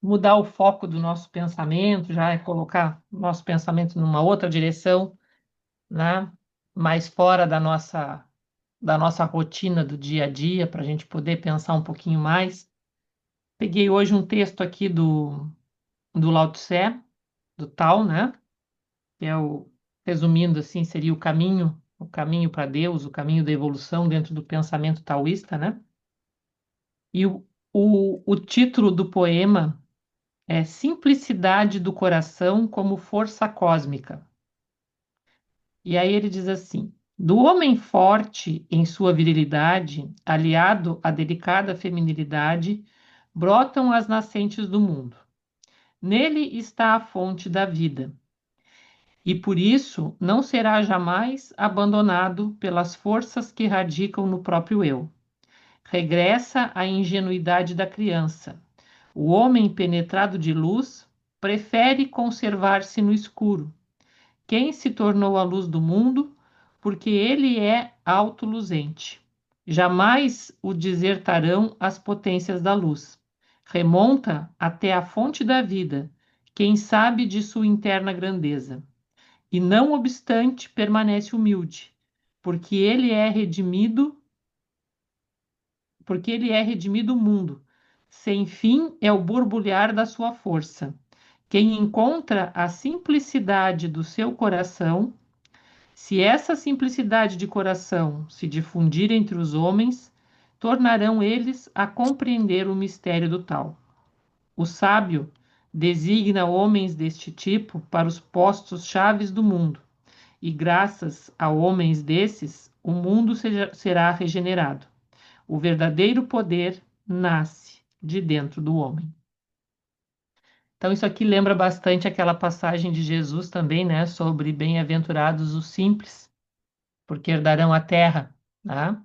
mudar o foco do nosso pensamento, já é colocar o nosso pensamento numa outra direção, né? Mais fora da nossa rotina do dia a dia, para a gente poder pensar um pouquinho mais. Peguei hoje um texto aqui do Lao Tse, do Tao, né? Que é resumindo assim, seria o caminho para Deus, o caminho da evolução dentro do pensamento taoísta, né? E o título do poema é Simplicidade do Coração como Força Cósmica. E aí ele diz assim: do homem forte em sua virilidade, aliado à delicada feminilidade, brotam as nascentes do mundo. Nele está a fonte da vida, e por isso não será jamais abandonado pelas forças que radicam no próprio eu. Regressa à ingenuidade da criança. O homem penetrado de luz prefere conservar-se no escuro. Quem se tornou a luz do mundo, porque ele é autoluzente. Jamais o desertarão as potências da luz. Remonta até a fonte da vida, quem sabe de sua interna grandeza. E não obstante permanece humilde, porque ele é redimido, porque ele é redimido o mundo. Sem fim é o borbulhar da sua força. Quem encontra a simplicidade do seu coração, se essa simplicidade de coração se difundir entre os homens, tornarão eles a compreender o mistério do tal. O sábio designa homens deste tipo para os postos chaves do mundo, e graças a homens desses, o mundo será regenerado. O verdadeiro poder nasce de dentro do homem. Então, isso aqui lembra bastante aquela passagem de Jesus também, né, sobre bem-aventurados os simples, porque herdarão a terra, né?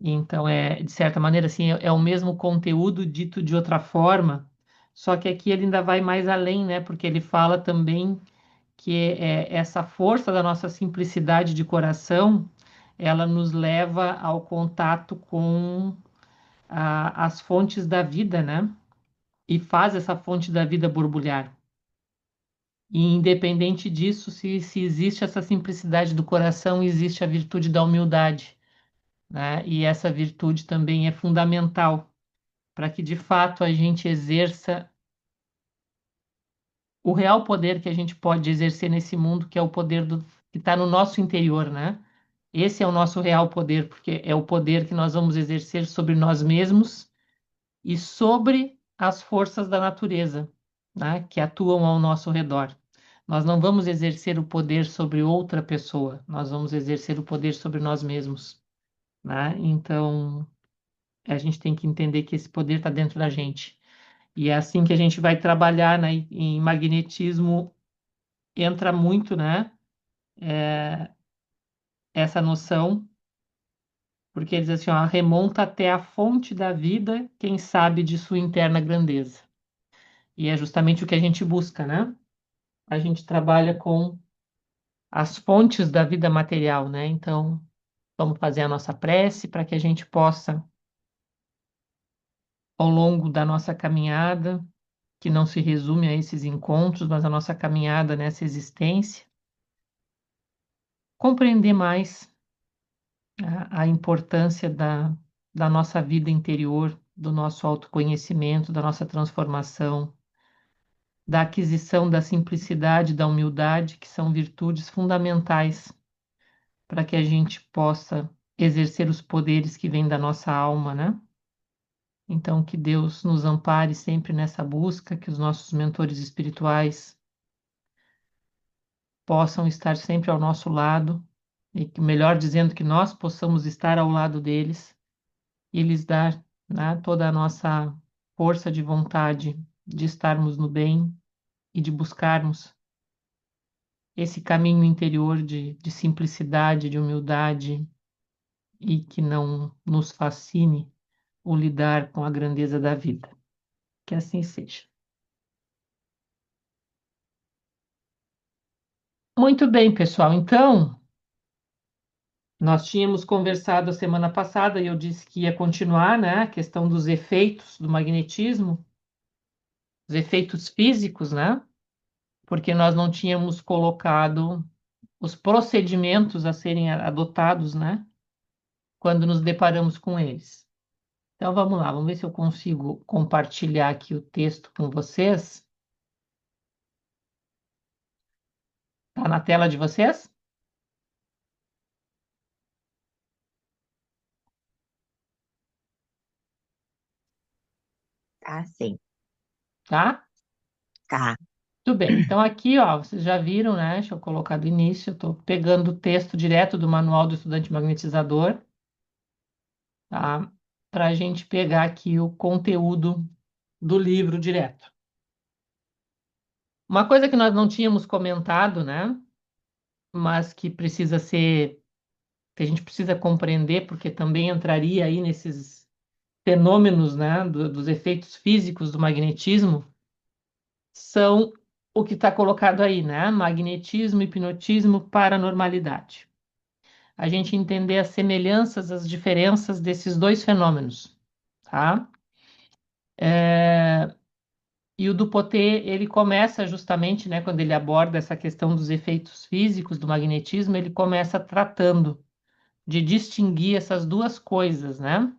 Então, de certa maneira, assim, é o mesmo conteúdo dito de outra forma, só que aqui ele ainda vai mais além, né? Porque ele fala também que essa força da nossa simplicidade de coração, ela nos leva ao contato com as fontes da vida, né? E faz essa fonte da vida borbulhar. E independente disso, se existe essa simplicidade do coração, existe a virtude da humildade, né? E essa virtude também é fundamental para que de fato a gente exerça o real poder que a gente pode exercer nesse mundo, que é o poder que está no nosso interior, né? Esse é o nosso real poder, porque é o poder que nós vamos exercer sobre nós mesmos e sobre as forças da natureza, né, que atuam ao nosso redor. Nós não vamos exercer o poder sobre outra pessoa, nós vamos exercer o poder sobre nós mesmos, né? Então, a gente tem que entender que esse poder está dentro da gente. E é assim que a gente vai trabalhar, né? Em magnetismo entra muito, né? Essa noção, porque eles assim, ó, remonta até a fonte da vida, quem sabe de sua interna grandeza. E é justamente o que a gente busca, né? A gente trabalha com as fontes da vida material, né? Então, vamos fazer a nossa prece para que a gente possa, ao longo da nossa caminhada, que não se resume a esses encontros, mas a nossa caminhada nessa existência, compreender mais a importância da nossa vida interior, do nosso autoconhecimento, da nossa transformação, da aquisição da simplicidade, da humildade, que são virtudes fundamentais para que a gente possa exercer os poderes que vêm da nossa alma, né? Então, que Deus nos ampare sempre nessa busca, que os nossos mentores espirituais possam estar sempre ao nosso lado, e que, melhor dizendo, que nós possamos estar ao lado deles e lhes dar, né, toda a nossa força de vontade de estarmos no bem e de buscarmos esse caminho interior de simplicidade, de humildade e que não nos fascine o lidar com a grandeza da vida. Que assim seja. Muito bem, pessoal. Então, nós tínhamos conversado a semana passada e eu disse que ia continuar, né, a questão dos efeitos do magnetismo. os efeitos físicos, né? Porque nós não tínhamos colocado os procedimentos a serem adotados, né? Quando nos deparamos com eles. Então vamos lá, vamos ver se eu consigo compartilhar aqui o texto com vocês. Está na tela de vocês? Tá, sim. Tá? Tá. Tudo bem. Então aqui, ó, vocês já viram, né? Deixa eu colocar do início. Eu estou pegando o texto direto do Manual do Estudante Magnetizador, tá? Para a gente pegar aqui o conteúdo do livro direto. Uma coisa que nós não tínhamos comentado, né? Mas que precisa ser, que a gente precisa compreender, porque também entraria aí nesses fenômenos, né, dos efeitos físicos do magnetismo, são o que está colocado aí, né? Magnetismo, hipnotismo, paranormalidade. A gente entender as semelhanças, as diferenças desses dois fenômenos, tá? E o Dupotet, ele começa justamente, né, quando ele aborda essa questão dos efeitos físicos do magnetismo, ele começa tratando de distinguir essas duas coisas, né?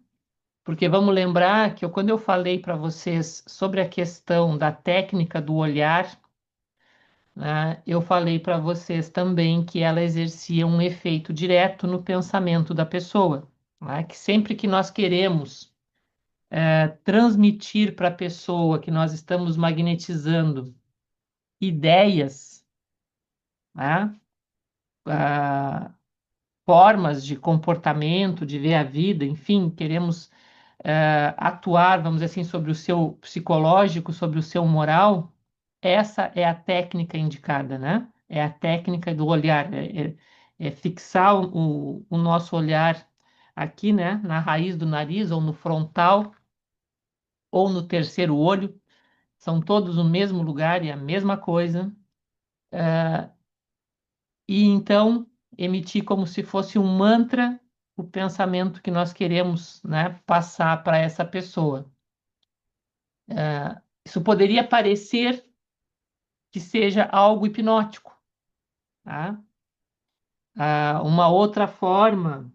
Porque vamos lembrar que quando eu falei para vocês sobre a questão da técnica do olhar, né, eu falei para vocês também que ela exercia um efeito direto no pensamento da pessoa, né? Que sempre que nós queremos transmitir para a pessoa que nós estamos magnetizando ideias, né? ah, Formas de comportamento, de ver a vida, enfim, queremos atuar, vamos dizer assim, sobre o seu psicológico, sobre o seu moral, essa é a técnica indicada, né? É a técnica do olhar, é fixar o nosso olhar aqui, né? Na raiz do nariz, ou no frontal, ou no terceiro olho, são todos no mesmo lugar e a mesma coisa, e então emitir como se fosse um mantra o pensamento que nós queremos, né, passar para essa pessoa. Isso poderia parecer que seja algo hipnótico, tá? Uma outra forma,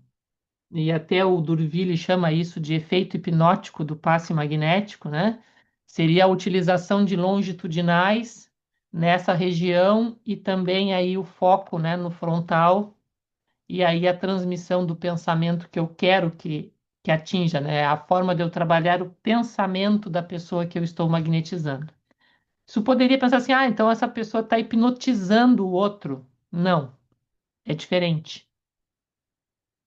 e até o Durville chama isso de efeito hipnótico do passe magnético, né? Seria a utilização de longitudinais nessa região e também aí o foco, né, no frontal, e aí a transmissão do pensamento que eu quero que atinja, né? A forma de eu trabalhar o pensamento da pessoa que eu estou magnetizando. Isso poderia pensar assim, ah, então essa pessoa está hipnotizando o outro. Não, é diferente,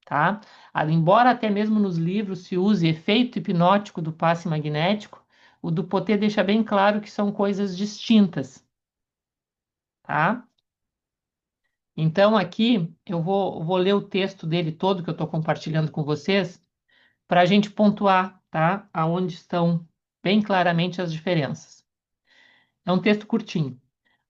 tá? Embora até mesmo nos livros se use efeito hipnótico do passe magnético, o Dupotet deixa bem claro que são coisas distintas, tá? Então aqui eu vou ler o texto dele todo que eu estou compartilhando com vocês para a gente pontuar, tá? Aonde estão bem claramente as diferenças. É um texto curtinho.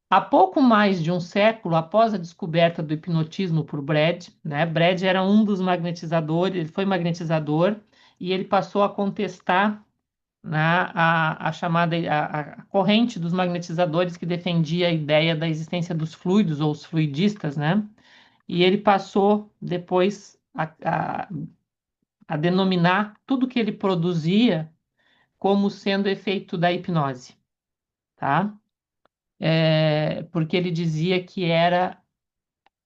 Há pouco mais de um século após a descoberta do hipnotismo por Brad, né? Brad era um dos magnetizadores, ele foi magnetizador e ele passou a contestar, né, a chamada a corrente dos magnetizadores que defendia a ideia da existência dos fluidos ou os fluidistas, né? E ele passou depois a denominar tudo que ele produzia como sendo efeito da hipnose, tá? Porque ele dizia que era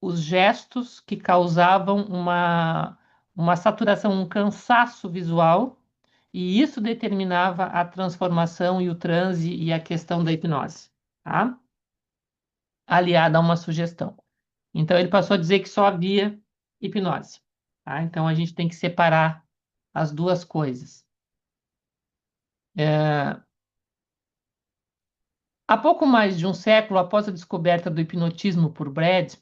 os gestos que causavam uma saturação, um cansaço visual, e isso determinava a transformação e o transe e a questão da hipnose, tá? Aliada a uma sugestão. Então ele passou a dizer que só havia hipnose, tá? Então a gente tem que separar as duas coisas. Há pouco mais de um século após a descoberta do hipnotismo por Brad,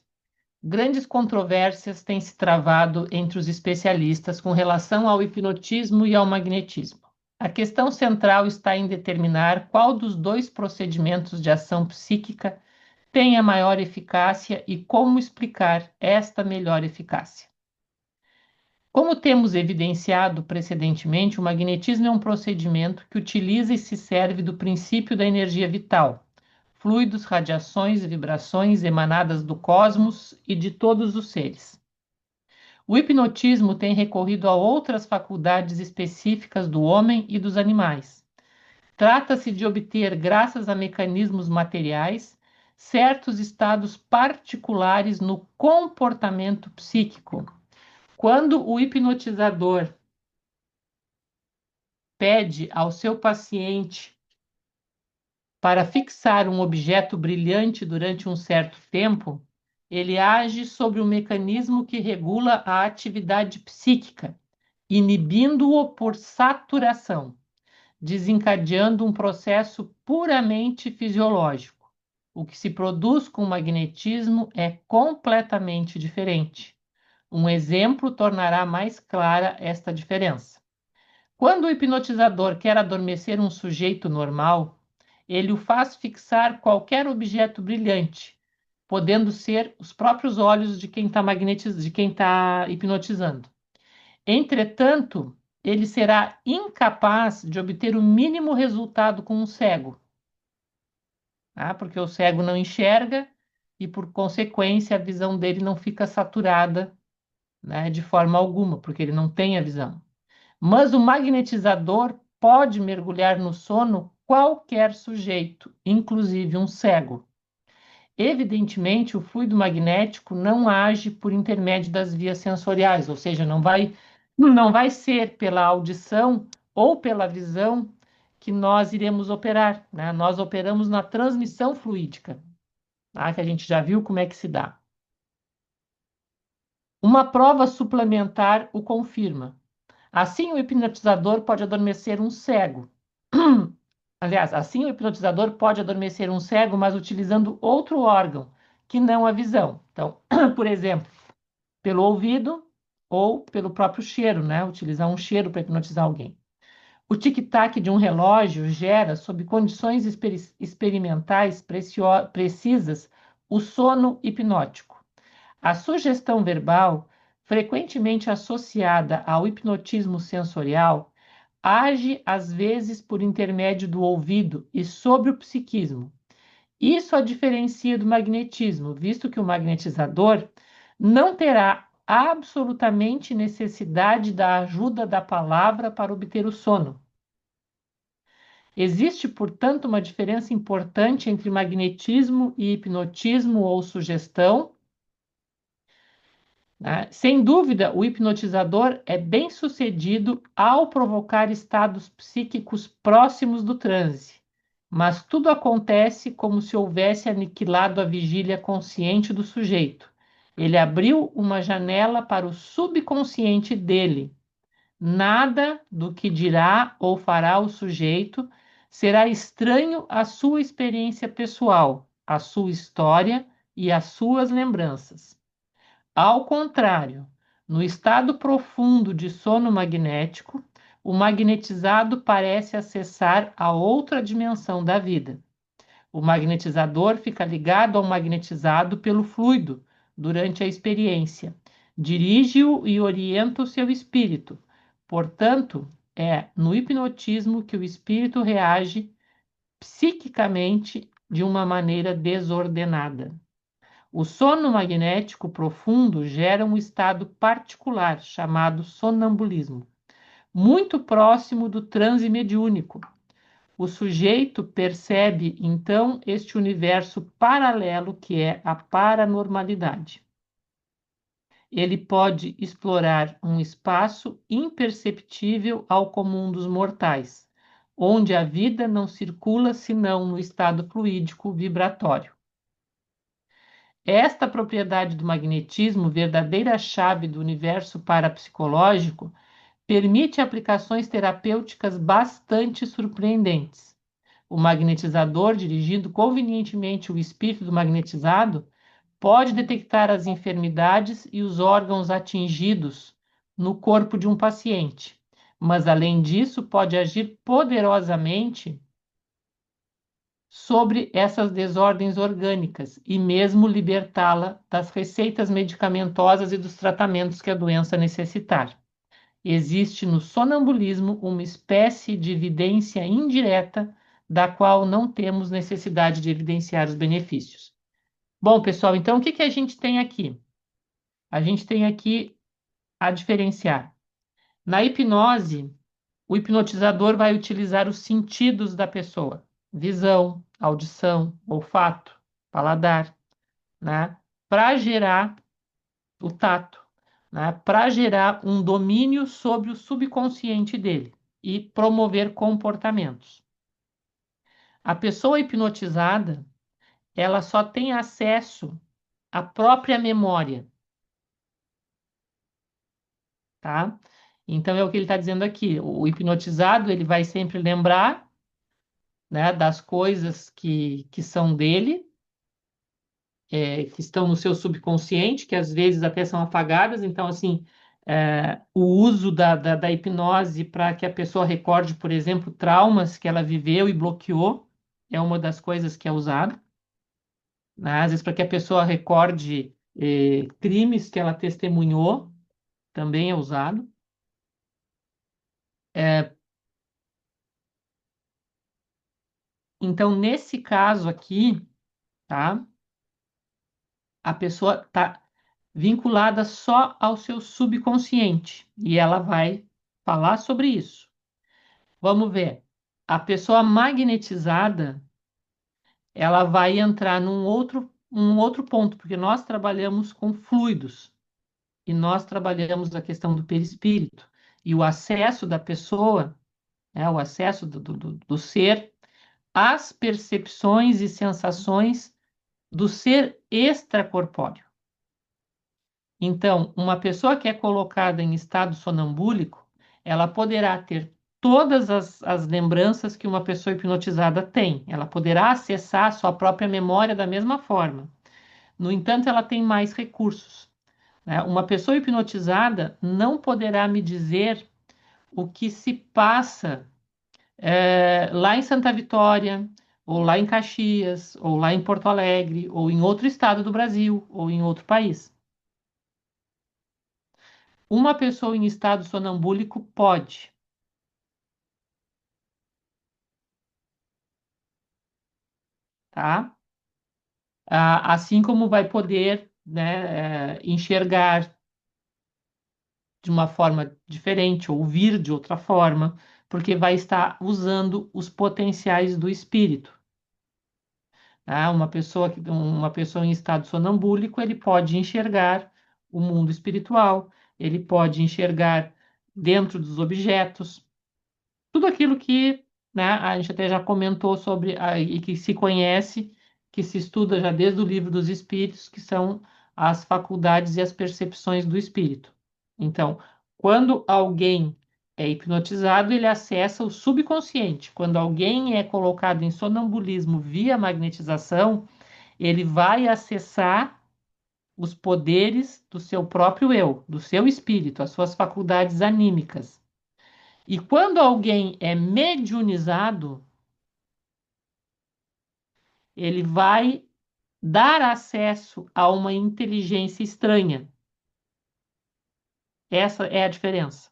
grandes controvérsias têm se travado entre os especialistas com relação ao hipnotismo e ao magnetismo. A questão central está em determinar qual dos dois procedimentos de ação psíquica tem a maior eficácia e como explicar esta melhor eficácia. Como temos evidenciado precedentemente, o magnetismo é um procedimento que utiliza e se serve do princípio da energia vital, fluidos, radiações e vibrações emanadas do cosmos e de todos os seres. O hipnotismo tem recorrido a outras faculdades específicas do homem e dos animais. Trata-se de obter, graças a mecanismos materiais, certos estados particulares no comportamento psíquico. Quando o hipnotizador pede ao seu paciente para fixar um objeto brilhante durante um certo tempo, ele age sobre o mecanismo que regula a atividade psíquica, inibindo-o por saturação, desencadeando um processo puramente fisiológico. O que se produz com o magnetismo é completamente diferente. Um exemplo tornará mais clara esta diferença. Quando o hipnotizador quer adormecer um sujeito normal, ele o faz fixar qualquer objeto brilhante, podendo ser os próprios olhos de quem está de quem está hipnotizando. Entretanto, ele será incapaz de obter o mínimo resultado com um cego, tá? Porque o cego não enxerga e, por consequência, a visão dele não fica saturada, né, de forma alguma, porque ele não tem a visão. Mas o magnetizador pode mergulhar no sono qualquer sujeito, inclusive um cego. Evidentemente, o fluido magnético não age por intermédio das vias sensoriais, ou seja, não vai ser pela audição ou pela visão que nós iremos operar, né? Nós operamos na transmissão fluídica, tá? Que a gente já viu como é que se dá. Uma prova suplementar o confirma. Assim, o hipnotizador pode adormecer um cego. Aliás, assim o hipnotizador pode adormecer um cego, mas utilizando outro órgão, que não a visão. Então, por exemplo, pelo ouvido ou pelo próprio cheiro, né? Utilizar um cheiro para hipnotizar alguém. O tic-tac de um relógio gera, sob condições experimentais precisas, o sono hipnótico. A sugestão verbal, frequentemente associada ao hipnotismo sensorial, age às vezes por intermédio do ouvido e sobre o psiquismo. Isso a diferencia do magnetismo, visto que o magnetizador não terá absolutamente necessidade da ajuda da palavra para obter o sono. Existe, portanto, uma diferença importante entre magnetismo e hipnotismo ou sugestão, né? Sem dúvida, o hipnotizador é bem-sucedido ao provocar estados psíquicos próximos do transe, mas tudo acontece como se houvesse aniquilado a vigília consciente do sujeito. Ele abriu uma janela para o subconsciente dele. Nada do que dirá ou fará o sujeito será estranho à sua experiência pessoal, à sua história e às suas lembranças. Ao contrário, no estado profundo de sono magnético, o magnetizado parece acessar a outra dimensão da vida. O magnetizador fica ligado ao magnetizado pelo fluido durante a experiência, dirige-o e orienta o seu espírito. Portanto, é no hipnotismo que o espírito reage psiquicamente de uma maneira desordenada. O sono magnético profundo gera um estado particular chamado sonambulismo, muito próximo do transe mediúnico. O sujeito percebe então este universo paralelo que é a paranormalidade. Ele pode explorar um espaço imperceptível ao comum dos mortais, onde a vida não circula senão no estado fluídico vibratório. Esta propriedade do magnetismo, verdadeira chave do universo parapsicológico, permite aplicações terapêuticas bastante surpreendentes. O magnetizador, dirigindo convenientemente o espírito do magnetizado, pode detectar as enfermidades e os órgãos atingidos no corpo de um paciente, mas, além disso, pode agir poderosamente sobre essas desordens orgânicas e mesmo libertá-la das receitas medicamentosas e dos tratamentos que a doença necessitar. existe no sonambulismo uma espécie de evidência indireta da qual não temos necessidade de evidenciar os benefícios. Bom, pessoal, então o que que a gente tem aqui? A gente tem aqui a diferenciar. Na hipnose, o hipnotizador vai utilizar os sentidos da pessoa: visão, audição, olfato, paladar, né? Para gerar o tato, né? Para gerar um domínio sobre o subconsciente dele e promover comportamentos. A pessoa hipnotizada, ela só tem acesso à própria memória, tá? Então é o que ele está dizendo aqui. O hipnotizado, ele vai sempre lembrar, né, das coisas que são dele, que estão no seu subconsciente, que às vezes até são apagadas. Então, assim, o uso da hipnose para que a pessoa recorde, por exemplo, traumas que ela viveu e bloqueou, é uma das coisas que é usada, né? Às vezes, para que a pessoa recorde crimes que ela testemunhou, também é usado. É, então, nesse caso aqui, tá? A pessoa está vinculada só ao seu subconsciente e ela vai falar sobre isso. Vamos ver. A pessoa magnetizada, ela vai entrar um outro ponto, porque nós trabalhamos com fluidos e nós trabalhamos a questão do perispírito e o acesso da pessoa, o acesso do ser às percepções e sensações do ser extracorpóreo. Então, uma pessoa que é colocada em estado sonambúlico, ela poderá ter todas as lembranças que uma pessoa hipnotizada tem. Ela poderá acessar a sua própria memória da mesma forma. No entanto, ela tem mais recursos, né? Uma pessoa hipnotizada não poderá me dizer o que se passa lá em Santa Vitória, ou lá em Caxias, ou lá em Porto Alegre, ou em outro estado do Brasil, ou em outro país. Uma pessoa em estado sonambúlico pode, tá? Assim como vai poder, né, enxergar de uma forma diferente, ouvir de outra forma, porque vai estar usando os potenciais do espírito. Tá? Uma pessoa em estado sonambúlico, ele pode enxergar o mundo espiritual, ele pode enxergar dentro dos objetos, tudo aquilo que, né, a gente até já comentou sobre e que se conhece, que se estuda já desde o livro dos Espíritos, que são as faculdades e as percepções do espírito. Então, quando alguém é hipnotizado, ele acessa o subconsciente. Quando alguém é colocado em sonambulismo via magnetização, ele vai acessar os poderes do seu próprio eu, do seu espírito, as suas faculdades anímicas. E quando alguém é mediunizado, ele vai dar acesso a uma inteligência estranha. Essa é a diferença,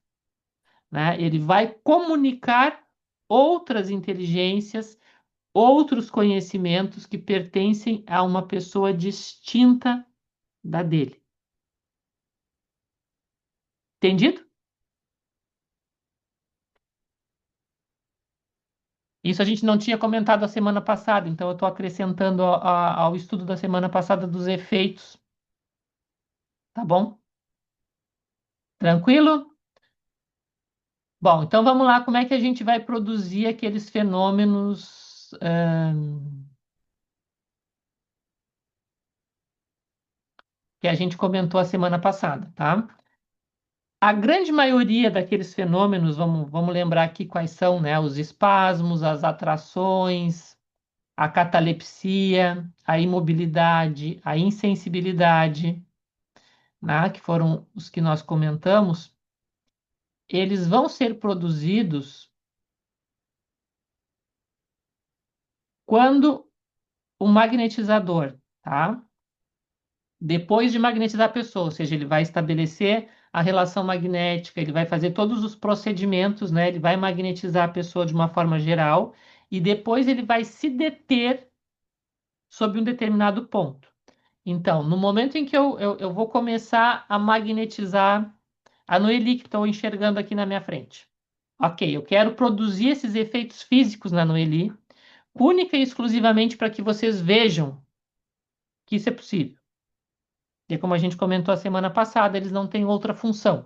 né? Ele vai comunicar outras inteligências, outros conhecimentos que pertencem a uma pessoa distinta da dele. Entendido? Isso a gente não tinha comentado a semana passada, então eu estou acrescentando ao estudo da semana passada dos efeitos, tá bom? Tranquilo? Bom, então vamos lá, como é que a gente vai produzir aqueles fenômenos que a gente comentou a semana passada, tá? A grande maioria daqueles fenômenos, vamos lembrar aqui quais são, né? Os espasmos, as atrações, a catalepsia, a imobilidade, a insensibilidade, né? Que foram os que nós comentamos, eles vão ser produzidos quando o magnetizador, tá? depois de magnetizar a pessoa, ou seja, ele vai estabelecer a relação magnética, ele vai fazer todos os procedimentos, né? Ele vai magnetizar a pessoa de uma forma geral e depois ele vai se deter sobre um determinado ponto. Então, no momento em que eu vou começar a magnetizar a Noeli que estou enxergando aqui na minha frente. Ok, eu quero produzir esses efeitos físicos na Noeli, única e exclusivamente para que vocês vejam que isso é possível. E como a gente comentou a semana passada, eles não têm outra função,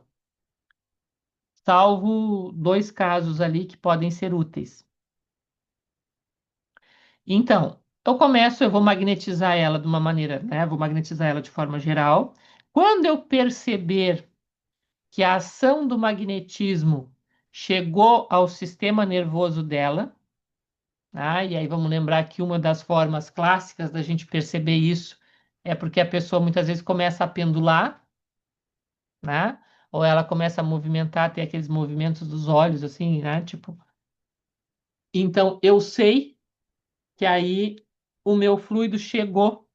salvo dois casos ali que podem ser úteis. Então, eu vou magnetizar ela de uma maneira, né? Vou magnetizar ela de forma geral. Quando eu perceber que a ação do magnetismo chegou ao sistema nervoso dela, tá? E aí vamos lembrar que uma das formas clássicas da gente perceber isso é porque a pessoa muitas vezes começa a pendular, né? Ou ela começa a movimentar, ter aqueles movimentos dos olhos, assim, né? Tipo, então eu sei que aí o meu fluido chegou,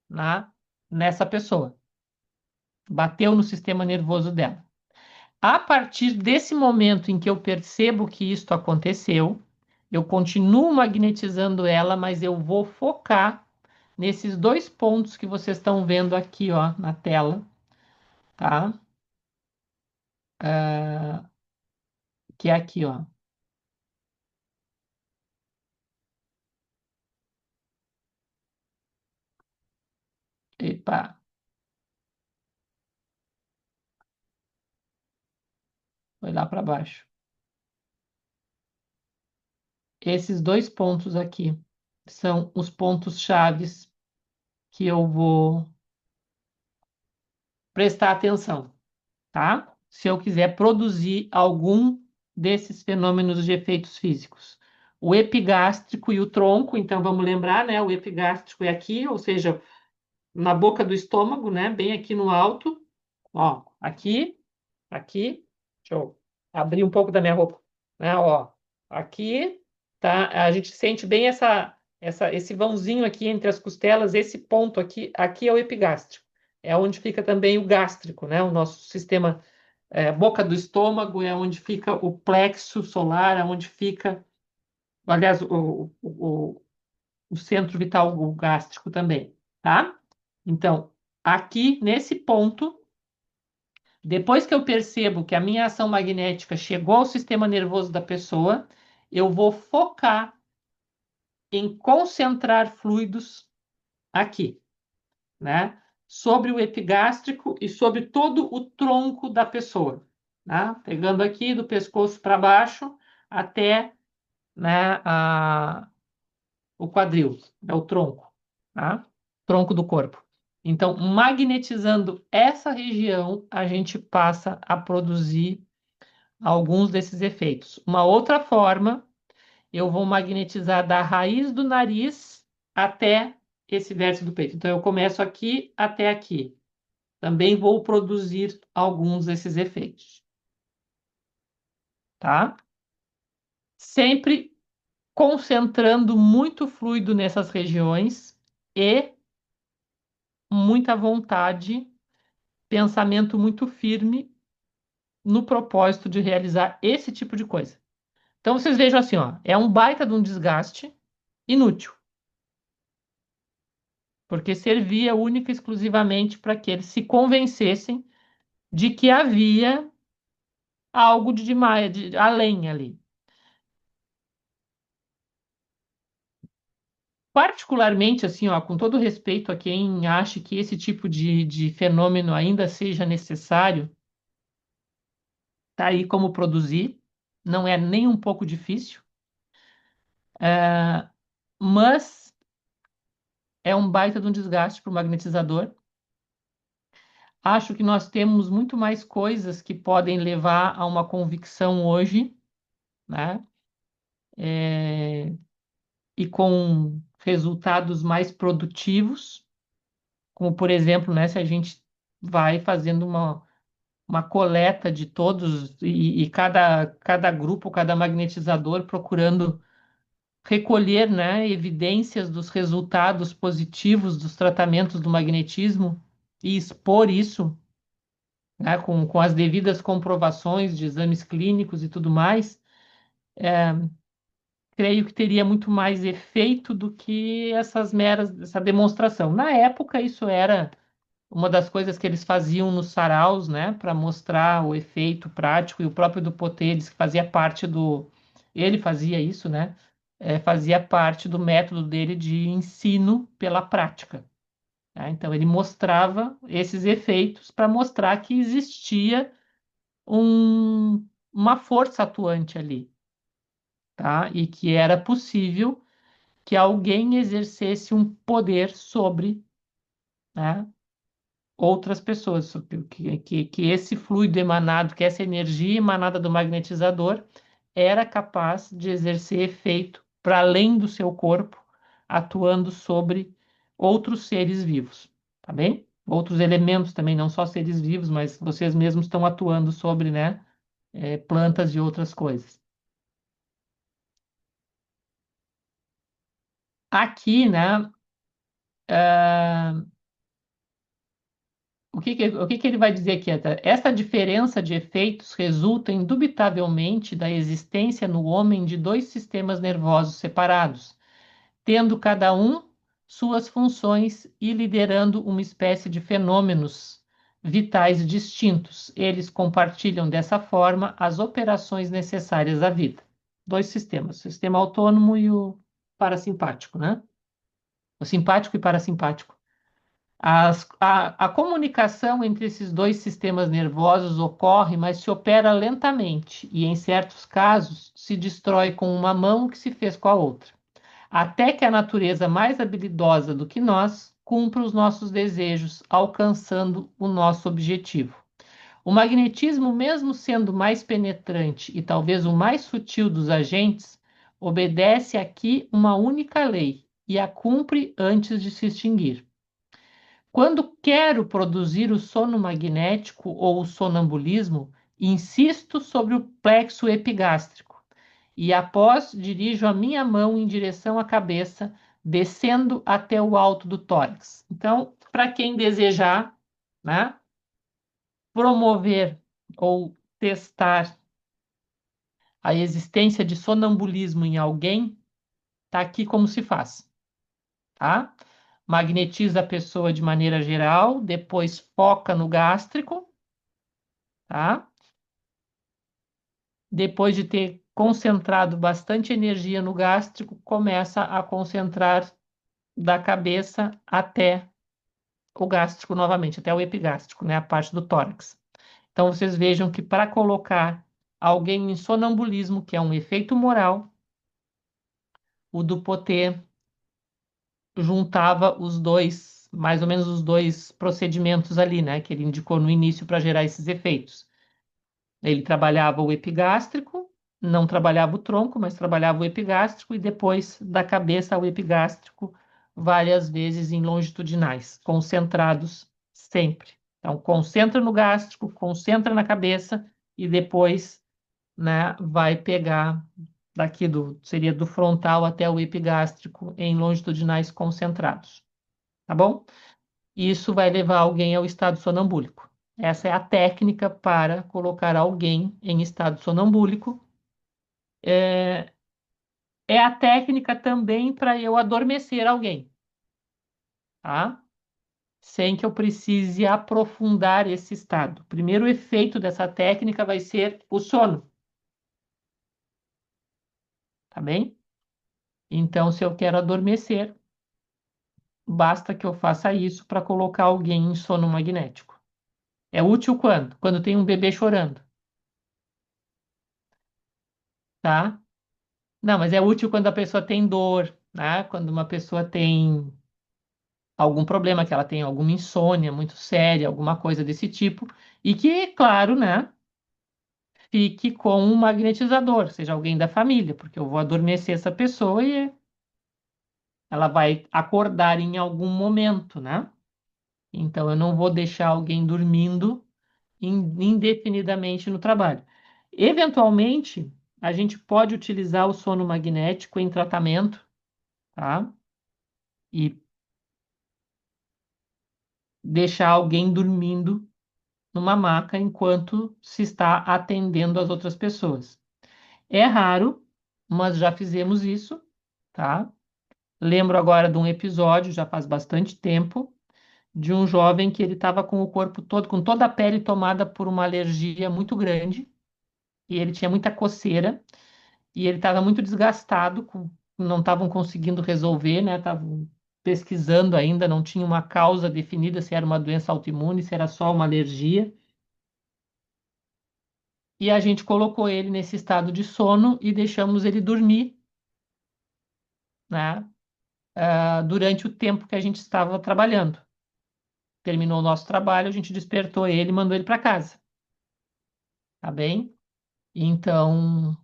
né? Nessa pessoa, bateu no sistema nervoso dela. A partir desse momento em que eu percebo que isto aconteceu, eu continuo magnetizando ela, mas eu vou focar nesses dois pontos que vocês estão vendo aqui, ó, na tela, tá? Ah, que é aqui, ó. Epa, foi lá para baixo. Esses dois pontos aqui são os pontos chaves que eu vou prestar atenção, tá? Se eu quiser produzir algum desses fenômenos de efeitos físicos. O epigástrico e o tronco, então vamos lembrar, né? O epigástrico é aqui, ou seja, na boca do estômago, né? Bem aqui no alto, ó, aqui, aqui. Deixa eu abrir um pouco da minha roupa, né? Ó, aqui, tá? A gente sente bem esse vãozinho aqui entre as costelas, esse ponto aqui, aqui é o epigástrico. É onde fica também o gástrico, né? O nosso sistema boca do estômago é onde fica o plexo solar, é onde fica, aliás, o centro vital o gástrico também, tá? Então, aqui nesse ponto, depois que eu percebo que a minha ação magnética chegou ao sistema nervoso da pessoa, eu vou focar em concentrar fluidos aqui, né? Sobre o epigástrico e sobre todo o tronco da pessoa, né? Pegando aqui do pescoço para baixo até, né, o quadril, é o tronco, tá? Tronco do corpo. Então, magnetizando essa região, a gente passa a produzir alguns desses efeitos. Uma outra forma, eu vou magnetizar da raiz do nariz até esse vértice do peito. Então, eu começo aqui até aqui. Também vou produzir alguns desses efeitos, tá? Sempre concentrando muito fluido nessas regiões e muita vontade, pensamento muito firme no propósito de realizar esse tipo de coisa. Então vocês vejam assim, ó, é um baita de um desgaste inútil, porque servia única e exclusivamente para que eles se convencessem de que havia algo de demais, de além ali. Particularmente, assim, ó, com todo respeito a quem acha que esse tipo de fenômeno ainda seja necessário, tá aí como produzir, não é nem um pouco difícil, é, mas é um baita de um desgaste para o magnetizador. Acho que nós temos muito mais coisas que podem levar a uma convicção hoje, né? É, e com resultados mais produtivos, como por exemplo, né, se a gente vai fazendo uma coleta de todos e cada grupo, cada magnetizador procurando recolher, né, evidências dos resultados positivos dos tratamentos do magnetismo e expor isso, né, com as devidas comprovações de exames clínicos e tudo mais, creio que teria muito mais efeito do que essa demonstração. Na época, isso era uma das coisas que eles faziam nos saraus, né, para mostrar o efeito prático, e o próprio Dupotet disse que fazia parte do. Ele fazia isso, né? Fazia parte do método dele de ensino pela prática. Tá? Então, ele mostrava esses efeitos para mostrar que existia uma força atuante ali, tá? E que era possível que alguém exercesse um poder sobre, né, outras pessoas, que esse fluido emanado, que essa energia emanada do magnetizador era capaz de exercer efeito para além do seu corpo, atuando sobre outros seres vivos, tá bem? Outros elementos também, não só seres vivos, mas vocês mesmos estão atuando sobre, né, plantas e outras coisas. Aqui, né, o que que ele vai dizer aqui? Esta diferença de efeitos resulta indubitavelmente da existência no homem de dois sistemas nervosos separados, tendo cada um suas funções e liderando uma espécie de fenômenos vitais distintos. Eles compartilham dessa forma as operações necessárias à vida. Dois sistemas, o sistema autônomo e o parasimpático, né? O simpático e parasimpático. A comunicação entre esses dois sistemas nervosos ocorre, mas se opera lentamente e, em certos casos, se destrói com uma mão o que se fez com a outra, até que a natureza mais habilidosa do que nós cumpra os nossos desejos, alcançando o nosso objetivo. O magnetismo, mesmo sendo mais penetrante e talvez o mais sutil dos agentes, obedece aqui uma única lei e a cumpre antes de se extinguir. Quando quero produzir o sono magnético ou o sonambulismo, insisto sobre o plexo epigástrico e, após, dirijo a minha mão em direção à cabeça, descendo até o alto do tórax. Então, para quem desejar, né, promover ou testar a existência de sonambulismo em alguém, tá aqui como se faz, tá? Magnetiza a pessoa de maneira geral, depois foca no gástrico, tá? Depois de ter concentrado bastante energia no gástrico, começa a concentrar da cabeça até o gástrico novamente, até o epigástrico, né, a parte do tórax. Então vocês vejam que para colocar alguém em sonambulismo, que é um efeito moral, o Dupotet juntava os dois, mais ou menos os dois procedimentos ali, né, que ele indicou no início para gerar esses efeitos. Ele trabalhava o epigástrico, não trabalhava o tronco, mas trabalhava o epigástrico e depois da cabeça ao epigástrico, várias vezes em longitudinais, concentrados sempre. Então, concentra no gástrico, concentra na cabeça e depois, né, vai pegar seria do frontal até o epigástrico em longitudinais concentrados, tá bom? Isso vai levar alguém ao estado sonambúlico. Essa é a técnica para colocar alguém em estado sonambúlico. É, é a técnica também para eu adormecer alguém, tá? Sem que eu precise aprofundar esse estado. O primeiro efeito dessa técnica vai ser o sono, tá bem? Então, se eu quero adormecer, basta que eu faça isso para colocar alguém em sono magnético. É útil quando? Quando tem um bebê chorando, tá? Não, mas é útil quando a pessoa tem dor, né? Quando uma pessoa tem algum problema, que ela tem alguma insônia muito séria, alguma coisa desse tipo, e que, claro, né, fique com um magnetizador, seja alguém da família, porque eu vou adormecer essa pessoa e ela vai acordar em algum momento, né? Então eu não vou deixar alguém dormindo indefinidamente no trabalho. Eventualmente, a gente pode utilizar o sono magnético em tratamento, tá? E deixar alguém dormindo numa maca enquanto se está atendendo as outras pessoas. É raro, mas já fizemos isso, tá? Lembro agora de um episódio, já faz bastante tempo, de um jovem que ele estava com o corpo todo, com toda a pele tomada por uma alergia muito grande, e ele tinha muita coceira, e ele estava muito desgastado, não estavam conseguindo resolver, né? Estavam pesquisando ainda, não tinha uma causa definida se era uma doença autoimune, se era só uma alergia. E a gente colocou ele nesse estado de sono e deixamos ele dormir, né? Durante o tempo que a gente estava trabalhando. Terminou o nosso trabalho, a gente despertou ele e mandou ele para casa, tá bem? Então,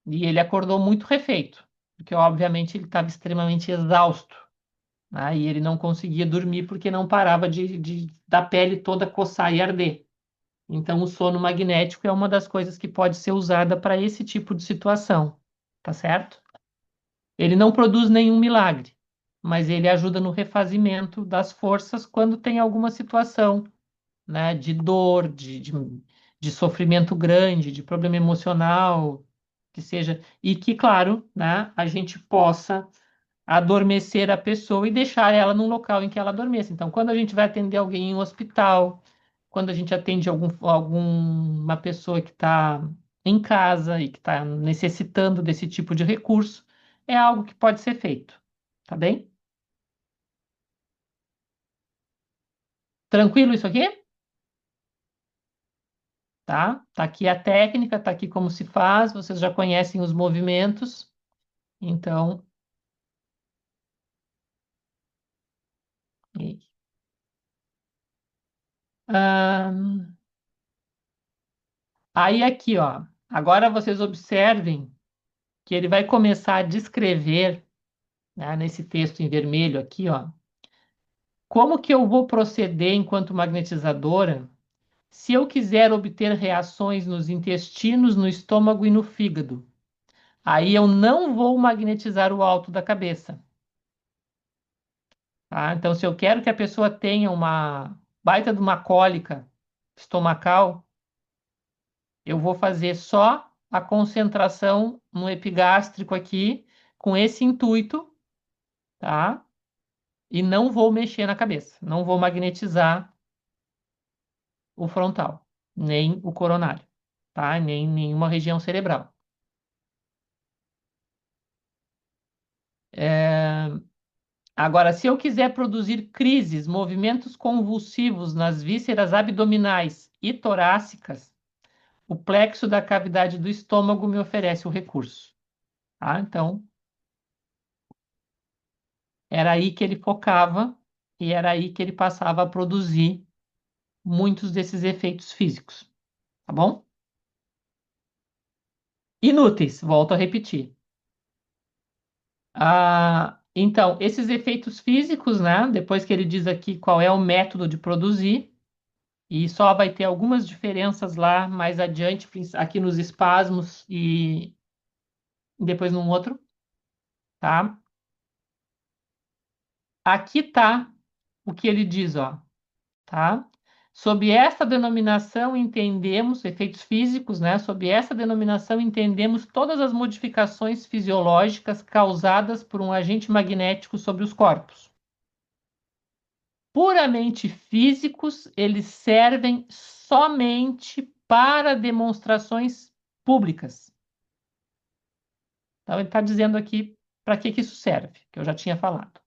e ele acordou muito refeito, porque obviamente ele estava extremamente exausto, né? E ele não conseguia dormir porque não parava da pele toda coçar e arder. Então, o sono magnético é uma das coisas que pode ser usada para esse tipo de situação, tá certo? Ele não produz nenhum milagre, mas ele ajuda no refazimento das forças quando tem alguma situação, né, de dor, de sofrimento grande, de problema emocional, que seja, e que, claro, né, a gente possa adormecer a pessoa e deixar ela num local em que ela adormeça. Então, quando a gente vai atender alguém em um hospital, quando a gente atende alguma pessoa que está em casa e que está necessitando desse tipo de recurso, é algo que pode ser feito, tá bem? Tranquilo isso aqui? Tá? Tá aqui a técnica, tá aqui como se faz, vocês já conhecem os movimentos, então. e- Ahn, Aí aqui, ó. Agora vocês observem que ele vai começar a descrever, né, nesse texto em vermelho aqui, ó, como que eu vou proceder enquanto magnetizadora se eu quiser obter reações nos intestinos, no estômago e no fígado. Aí eu não vou magnetizar o alto da cabeça. Tá? Então, se eu quero que a pessoa tenha uma baita de uma cólica estomacal, eu vou fazer só a concentração no epigástrico aqui, com esse intuito, tá? E não vou mexer na cabeça, não vou magnetizar o frontal, nem o coronário, tá? Nem nenhuma região cerebral. Agora, se eu quiser produzir crises, movimentos convulsivos nas vísceras abdominais e torácicas, o plexo da cavidade do estômago me oferece o recurso. Tá? Então, era aí que ele focava e era aí que ele passava a produzir muitos desses efeitos físicos. Tá bom? Inúteis, volto a repetir. Então, esses efeitos físicos, né? Depois que ele diz aqui qual é o método de produzir, e só vai ter algumas diferenças lá mais adiante, aqui nos espasmos e depois num outro, tá? Aqui tá o que ele diz, ó, tá? Sob esta denominação entendemos efeitos físicos, né? Sob essa denominação entendemos todas as modificações fisiológicas causadas por um agente magnético sobre os corpos. Puramente físicos, eles servem somente para demonstrações públicas. Então, ele está dizendo aqui para que que isso serve, que eu já tinha falado.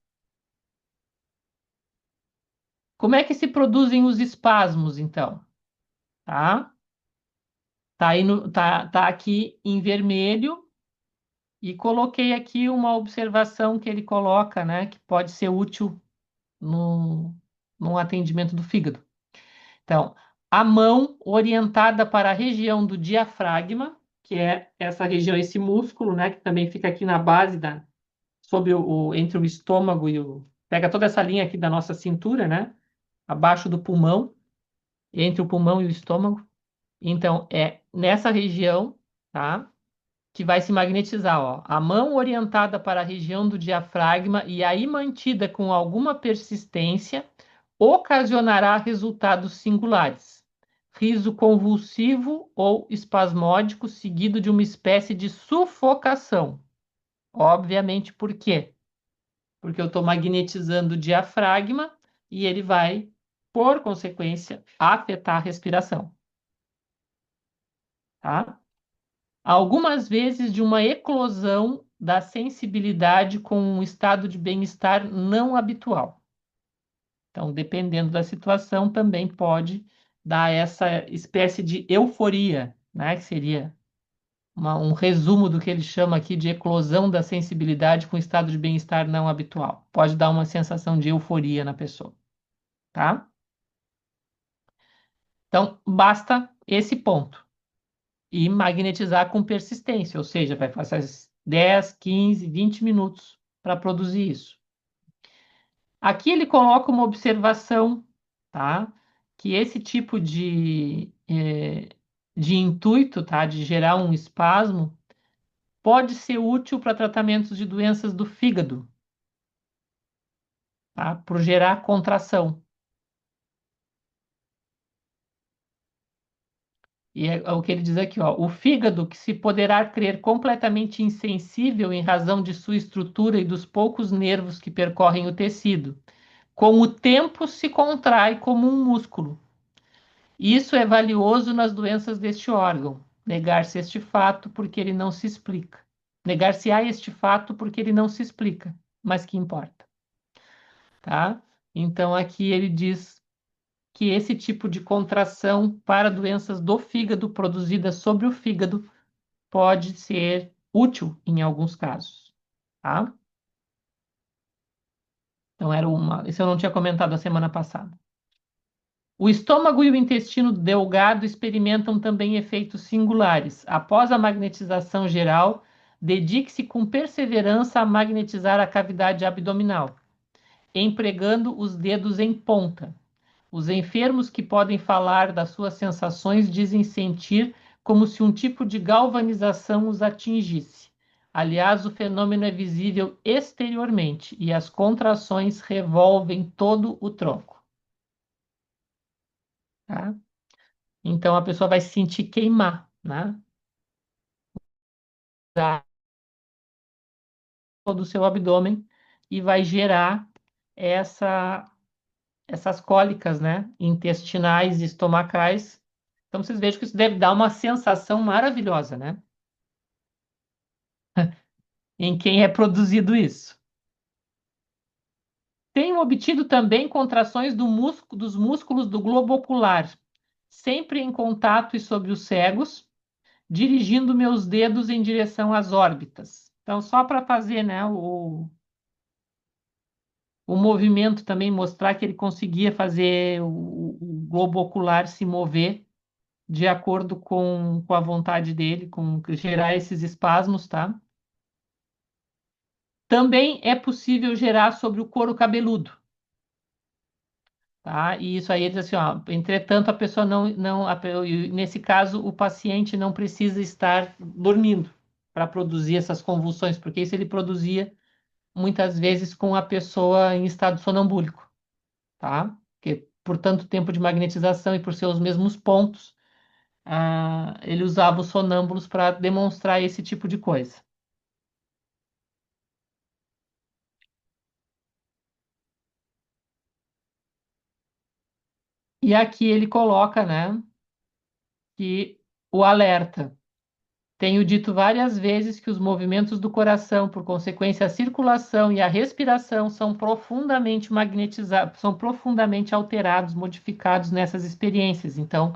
Como é que se produzem os espasmos, então? Tá? Tá aqui em vermelho e coloquei aqui uma observação que ele coloca, né, que pode ser útil no, no atendimento do fígado. Então, a mão orientada para a região do diafragma, que é essa região, esse músculo, né, que também fica aqui na base sobre entre o estômago e pega toda essa linha aqui da nossa cintura, né, abaixo do pulmão, entre o pulmão e o estômago. Então, é nessa região, tá, que vai se magnetizar, ó. A mão orientada para a região do diafragma e aí mantida com alguma persistência ocasionará resultados singulares. Riso convulsivo ou espasmódico, seguido de uma espécie de sufocação. Obviamente, por quê? Porque eu estou magnetizando o diafragma e ele vai, por consequência, afetar a respiração. Tá? Algumas vezes de uma eclosão da sensibilidade com um estado de bem-estar não habitual. Então, dependendo da situação, também pode dar essa espécie de euforia, né? Que seria um resumo do que ele chama aqui de eclosão da sensibilidade com estado de bem-estar não habitual. Pode dar uma sensação de euforia na pessoa, tá? Então, basta esse ponto. E magnetizar com persistência, ou seja, vai passar 10, 15, 20 minutos para produzir isso. Aqui ele coloca uma observação, tá? Que esse tipo de intuito, tá? De gerar um espasmo, pode ser útil para tratamentos de doenças do fígado, tá? Por gerar contração. E é o que ele diz aqui, ó. O fígado, que se poderá crer completamente insensível em razão de sua estrutura e dos poucos nervos que percorrem o tecido, com o tempo se contrai como um músculo. Isso é valioso nas doenças deste órgão. Negar-se este fato porque ele não se explica. Negar-se-á este fato porque ele não se explica, mas que importa, tá? Então aqui ele diz que esse tipo de contração para doenças do fígado produzidas sobre o fígado pode ser útil em alguns casos, tá? Então era uma, isso eu não tinha comentado a semana passada. O estômago e o intestino delgado experimentam também efeitos singulares. Após a magnetização geral, dedique-se com perseverança a magnetizar a cavidade abdominal, empregando os dedos em ponta. Os enfermos que podem falar das suas sensações dizem sentir como se um tipo de galvanização os atingisse. Aliás, o fenômeno é visível exteriormente e as contrações revolvem todo o tronco. Tá? Então a pessoa vai se sentir queimar, né? Todo o seu abdômen e vai gerar essa, essas cólicas, né? Intestinais e estomacais. Então vocês vejam que isso deve dar uma sensação maravilhosa, né? Em quem é produzido isso. Tenho obtido também contrações dos músculos do globo ocular, sempre em contato e sobre os cegos, dirigindo meus dedos em direção às órbitas. Então, só para fazer, né, o movimento também, mostrar que ele conseguia fazer o globo ocular se mover de acordo com a vontade dele, com gerar esses espasmos, tá? Também é possível gerar sobre o couro cabeludo, tá? E isso aí ele diz assim, ó, entretanto, a pessoa nesse caso, o paciente não precisa estar dormindo para produzir essas convulsões, porque isso ele produzia muitas vezes com a pessoa em estado sonambúlico, tá? Porque por tanto tempo de magnetização e por ser os mesmos pontos, ele usava os sonâmbulos para demonstrar esse tipo de coisa. E aqui ele coloca, né, que o alerta. Tenho dito várias vezes que os movimentos do coração, por consequência, a circulação e a respiração são profundamente magnetizados, são profundamente alterados, modificados nessas experiências. Então,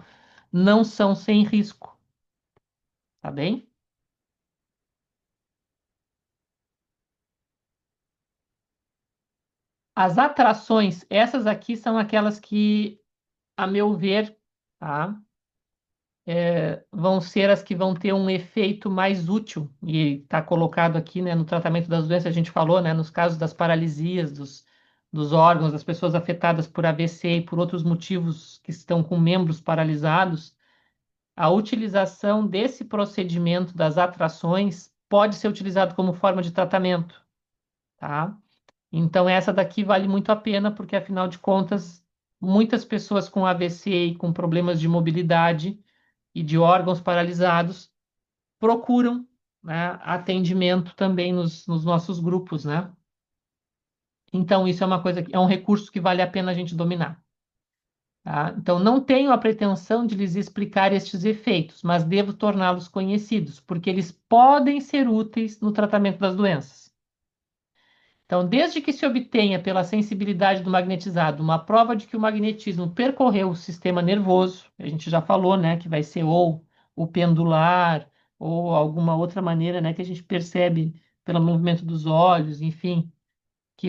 não são sem risco, tá bem? As atrações, essas aqui são aquelas que, a meu ver, tá? Vão ser as que vão ter um efeito mais útil, e está colocado aqui, né, no tratamento das doenças, a gente falou, né, nos casos das paralisias, dos órgãos, das pessoas afetadas por AVC e por outros motivos que estão com membros paralisados, a utilização desse procedimento das atrações pode ser utilizado como forma de tratamento, tá? Então, essa daqui vale muito a pena, porque, afinal de contas, muitas pessoas com AVC e com problemas de mobilidade e de órgãos paralisados procuram, né, atendimento também nos nossos grupos, né? Então, isso é uma coisa, é um recurso que vale a pena a gente dominar. Tá? Então, não tenho a pretensão de lhes explicar estes efeitos, mas devo torná-los conhecidos, porque eles podem ser úteis no tratamento das doenças. Então, desde que se obtenha pela sensibilidade do magnetizado uma prova de que o magnetismo percorreu o sistema nervoso, a gente já falou, né, que vai ser ou o pendular, ou alguma outra maneira, né, que a gente percebe pelo movimento dos olhos, enfim, que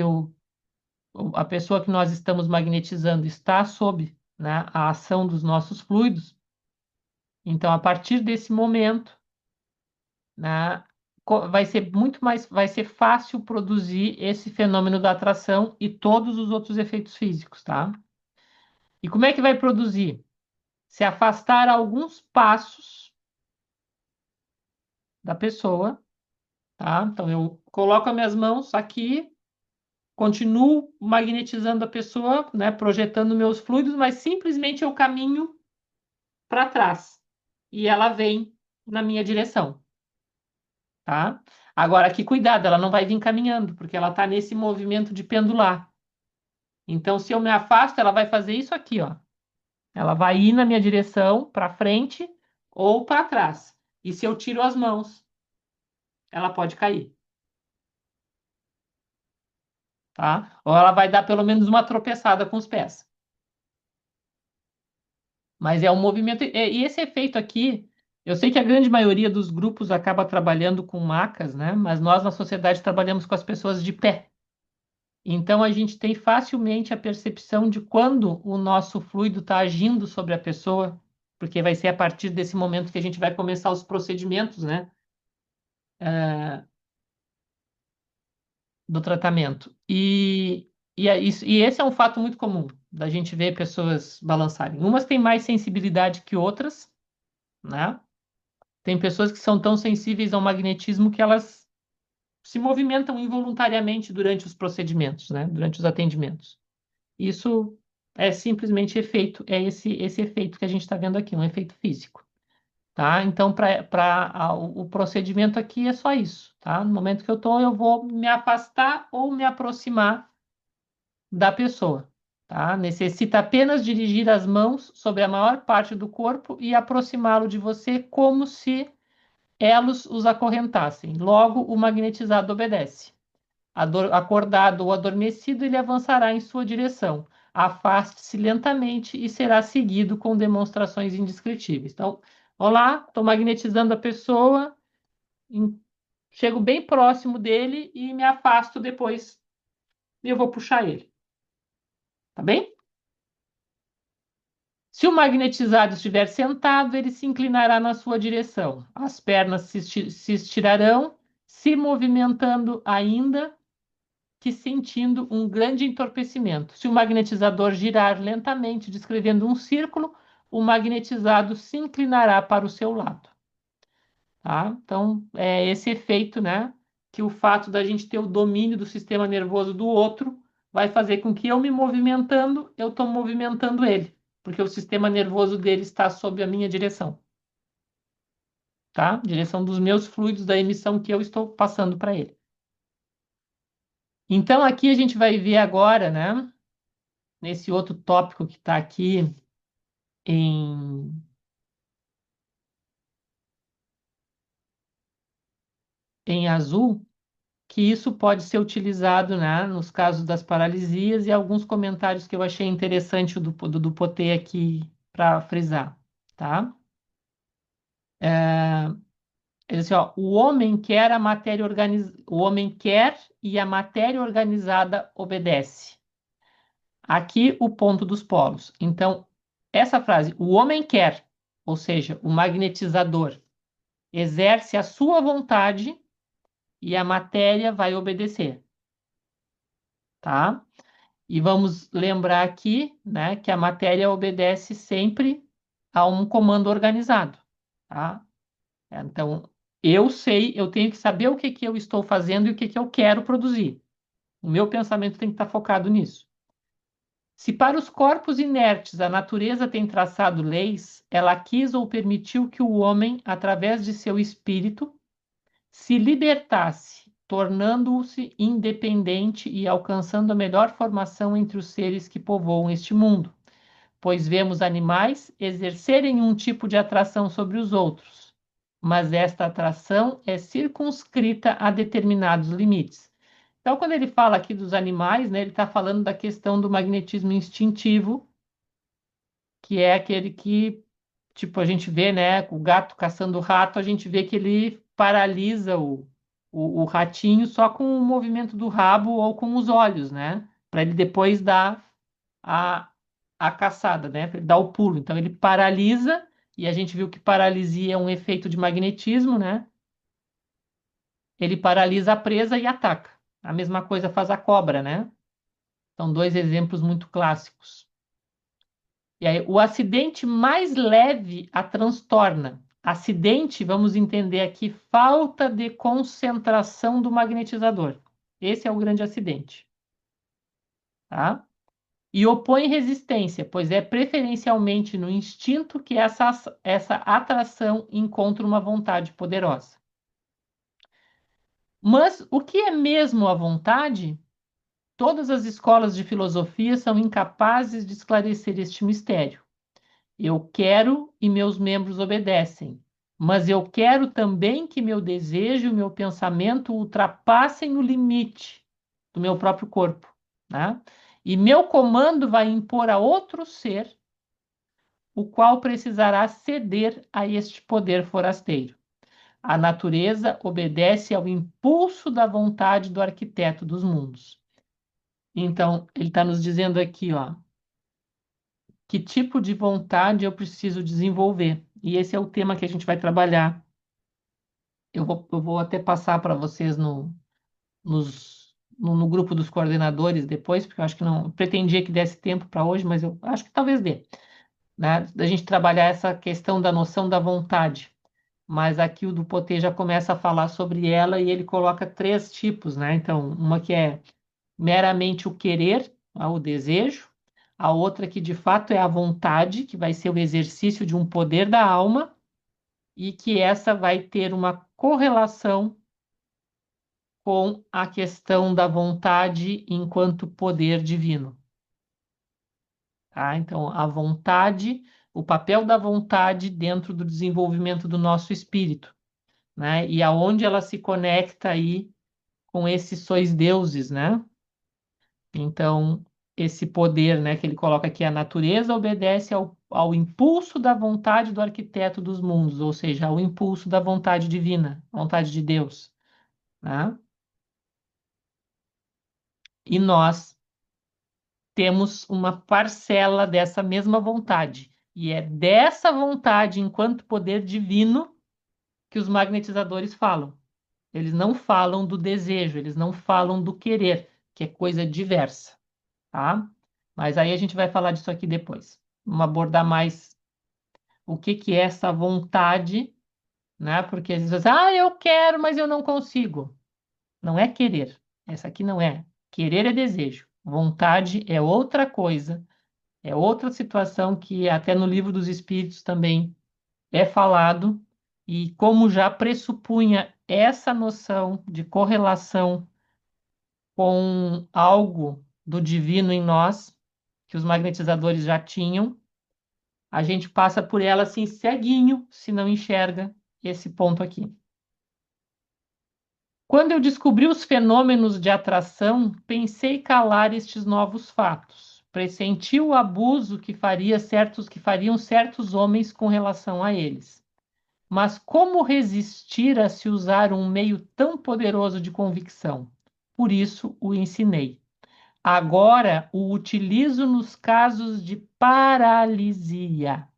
a pessoa que nós estamos magnetizando está sob, né, a ação dos nossos fluidos. Então, a partir desse momento, né, vai ser muito mais, vai ser fácil produzir esse fenômeno da atração e todos os outros efeitos físicos, tá? E como é que vai produzir? Se afastar alguns passos da pessoa, tá? Então, eu coloco as minhas mãos aqui, continuo magnetizando a pessoa, né, projetando meus fluidos, mas simplesmente eu caminho para trás e ela vem na minha direção, tá? Agora, aqui, cuidado, ela não vai vir caminhando, porque ela está nesse movimento de pendular. Então, se eu me afasto, ela vai fazer isso aqui, ó. Ela vai ir na minha direção, para frente ou para trás. E se eu tiro as mãos, ela pode cair, tá? Ou ela vai dar pelo menos uma tropeçada com os pés. Mas é um movimento. E esse efeito aqui, eu sei que a grande maioria dos grupos acaba trabalhando com macas, né? Mas nós na sociedade trabalhamos com as pessoas de pé. Então a gente tem facilmente a percepção de quando o nosso fluido está agindo sobre a pessoa, porque vai ser a partir desse momento que a gente vai começar os procedimentos, né? Do tratamento. E esse é um fato muito comum da gente ver pessoas balançarem. Umas têm mais sensibilidade que outras, né? Tem pessoas que são tão sensíveis ao magnetismo que elas se movimentam involuntariamente durante os procedimentos, né? Durante os atendimentos. Isso é simplesmente efeito, é esse efeito que a gente está vendo aqui, um efeito físico, tá? Então, para o procedimento aqui é só isso, tá? No momento que eu estou, eu vou me afastar ou me aproximar da pessoa, tá? Necessita apenas dirigir as mãos sobre a maior parte do corpo e aproximá-lo de você como se elos os acorrentassem. Logo, o magnetizado obedece. Acordado ou adormecido, ele avançará em sua direção. Afaste-se lentamente e será seguido com demonstrações indescritíveis. Então, olá, estou magnetizando a pessoa, chego bem próximo dele e me afasto depois e eu vou puxar ele. Tá bem? Se o magnetizado estiver sentado, ele se inclinará na sua direção. As pernas se estirarão, se movimentando ainda que sentindo um grande entorpecimento. Se o magnetizador girar lentamente, descrevendo um círculo, o magnetizado se inclinará para o seu lado. Tá? Então, é esse efeito, né? Que o fato da gente ter o domínio do sistema nervoso do outro vai fazer com que eu me movimentando, eu estou movimentando ele, porque o sistema nervoso dele está sob a minha direção, tá? Direção dos meus fluidos, da emissão que eu estou passando para ele. Então, aqui a gente vai ver agora, né? Nesse outro tópico que está aqui em, em azul, que isso pode ser utilizado, né, nos casos das paralisias e alguns comentários que eu achei interessante do Potê aqui para frisar, tá? Ele diz assim, ó, o homem quer e a matéria organizada obedece. Aqui o ponto dos polos. Então, essa frase, o homem quer, ou seja, o magnetizador, exerce a sua vontade e a matéria vai obedecer, tá? E vamos lembrar aqui, né, que a matéria obedece sempre a um comando organizado, tá? Então, eu sei, eu tenho que saber o que que eu estou fazendo e o que que eu quero produzir. O meu pensamento tem que estar focado nisso. Se para os corpos inertes a natureza tem traçado leis, ela quis ou permitiu que o homem, através de seu espírito, se libertasse, tornando-se independente e alcançando a melhor formação entre os seres que povoam este mundo, pois vemos animais exercerem um tipo de atração sobre os outros, mas esta atração é circunscrita a determinados limites. Então, quando ele fala aqui dos animais, né, ele está falando da questão do magnetismo instintivo, que é aquele que, tipo, a gente vê, né, o gato caçando o rato, a gente vê que ele paralisa o ratinho só com o movimento do rabo ou com os olhos, né, para ele depois dar a, a caçada, né, pra ele dar o pulo. Então, ele paralisa, e a gente viu que paralisia é um efeito de magnetismo, né, ele paralisa a presa e ataca. A mesma coisa faz a cobra, né? São dois exemplos muito clássicos. E aí, o acidente mais leve a transtorna. Acidente, vamos entender aqui, falta de concentração do magnetizador. Esse é o grande acidente, tá? E opõe resistência, pois é preferencialmente no instinto que essa atração encontra uma vontade poderosa. Mas o que é mesmo a vontade? Todas as escolas de filosofia são incapazes de esclarecer este mistério. Eu quero e meus membros obedecem, mas eu quero também que meu desejo e meu pensamento ultrapassem o limite do meu próprio corpo, né? E meu comando vai impor a outro ser, o qual precisará ceder a este poder forasteiro. A natureza obedece ao impulso da vontade do arquiteto dos mundos. Então, ele está nos dizendo aqui, ó, que tipo de vontade eu preciso desenvolver. E esse é o tema que a gente vai trabalhar. Eu vou até passar para vocês no grupo dos coordenadores depois, porque eu acho que não, eu pretendia que desse tempo para hoje, mas eu acho que talvez dê, né? Da gente trabalhar essa questão da noção da vontade. Mas aqui o do Potê já começa a falar sobre ela e ele coloca três tipos, né? Então, uma que é meramente o querer, o desejo, a outra que de fato é a vontade, que vai ser o exercício de um poder da alma, e que essa vai ter uma correlação com a questão da vontade enquanto poder divino. Tá? Então, a vontade, o papel da vontade dentro do desenvolvimento do nosso espírito, né? E aonde ela se conecta aí com esses sois deuses, né? Então, esse poder, né, que ele coloca aqui, a natureza obedece ao impulso da vontade do arquiteto dos mundos, ou seja, ao impulso da vontade divina, vontade de Deus, né? E nós temos uma parcela dessa mesma vontade, e é dessa vontade, enquanto poder divino, que os magnetizadores falam. Eles não falam do desejo, eles não falam do querer, que é coisa diversa, tá? Mas aí a gente vai falar disso aqui depois. Vamos abordar mais o que que é essa vontade, né? Porque às vezes, eu quero, mas eu não consigo. Não é querer. Essa aqui não é. Querer é desejo. Vontade é outra coisa, é outra situação que até no livro dos Espíritos também é falado, e como já pressupunha essa noção de correlação com algo do divino em nós, que os magnetizadores já tinham, a gente passa por ela assim ceguinho, se não enxerga esse ponto aqui. Quando eu descobri os fenômenos de atração, pensei calar estes novos fatos. Pressenti o abuso que fariam certos homens com relação a eles. Mas como resistir a se usar um meio tão poderoso de convicção? Por isso o ensinei. Agora o utilizo nos casos de paralisia.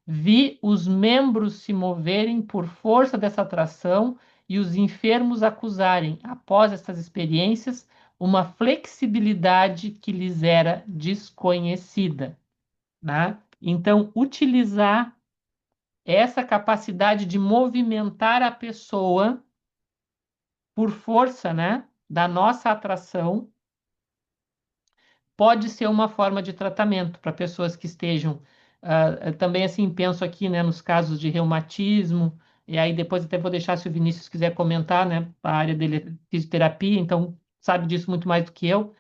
Vi os membros se moverem por força dessa atração e os enfermos acusarem, após essas experiências, uma flexibilidade que lhes era desconhecida, né? Então, utilizar essa capacidade de movimentar a pessoa por força, né, da nossa atração, pode ser uma forma de tratamento para pessoas que estejam. Também, assim, penso aqui, né, nos casos de reumatismo, e aí depois até vou deixar se o Vinícius quiser comentar, né, a área dele é fisioterapia, então sabe disso muito mais do que eu.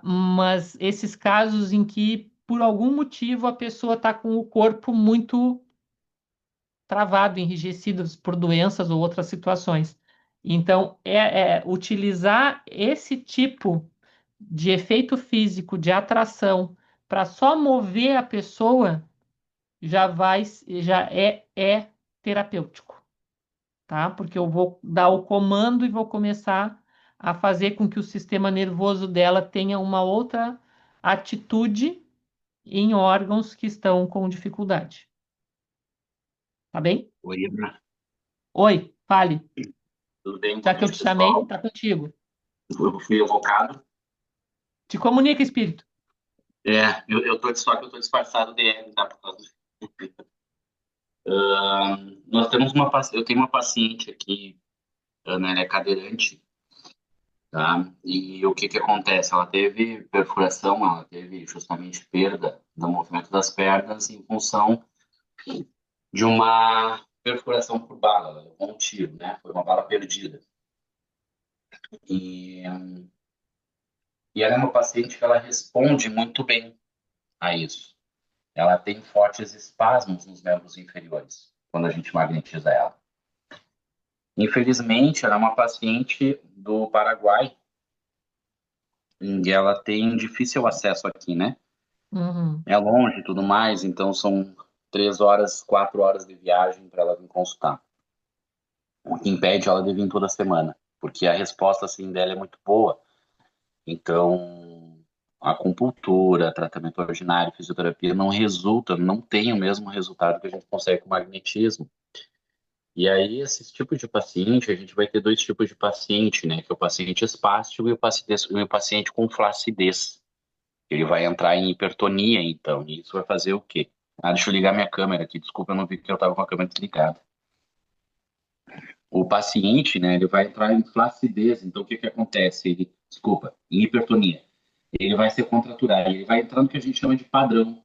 Mas esses casos em que, por algum motivo, a pessoa está com o corpo muito travado, enrijecido por doenças ou outras situações. Então, utilizar esse tipo de efeito físico, de atração, para só mover a pessoa, já é terapêutico, tá? Porque eu vou dar o comando e vou começar a fazer com que o sistema nervoso dela tenha uma outra atitude em órgãos que estão com dificuldade. Tá bem? Oi, Ibra. Oi, fale. Tudo bem? Já Boa que eu noite, te chamei, pessoal. tá contigo. Eu fui evocado. Te comunica, espírito. Só que eu tô disfarçado de R, tá? Por causa nós temos eu tenho uma paciente aqui, Ana, ela é cadeirante, tá? E o que que acontece? Ela teve perfuração, ela teve justamente perda do movimento das pernas em função de uma perfuração por bala. Ela levou um tiro, né? Foi uma bala perdida. E, e ela é uma paciente que ela responde muito bem a isso. Ela tem fortes espasmos nos membros inferiores quando a gente magnetiza ela. Infelizmente, ela é uma paciente do Paraguai e ela tem difícil acesso aqui, né? Uhum. É longe e tudo mais, então são 3 horas, 4 horas de viagem para ela vir consultar. O que impede ela de vir toda semana, porque a resposta assim dela é muito boa. Então, a acupuntura, tratamento ordinário, fisioterapia não resulta, não tem o mesmo resultado que a gente consegue com o magnetismo. E aí, esses tipos de paciente, a gente vai ter dois tipos de paciente, né? Que é o paciente espástico e o paciente com flacidez. Ele vai entrar em hipertonia, então. E isso vai fazer o quê? Deixa eu ligar minha câmera aqui. Desculpa, eu não vi que eu estava com a câmera desligada. O paciente, né? Ele vai entrar em flacidez. Então, o que que acontece? Desculpa, em hipertonia. Ele vai se contraturar. Ele vai entrar no que a gente chama de padrão,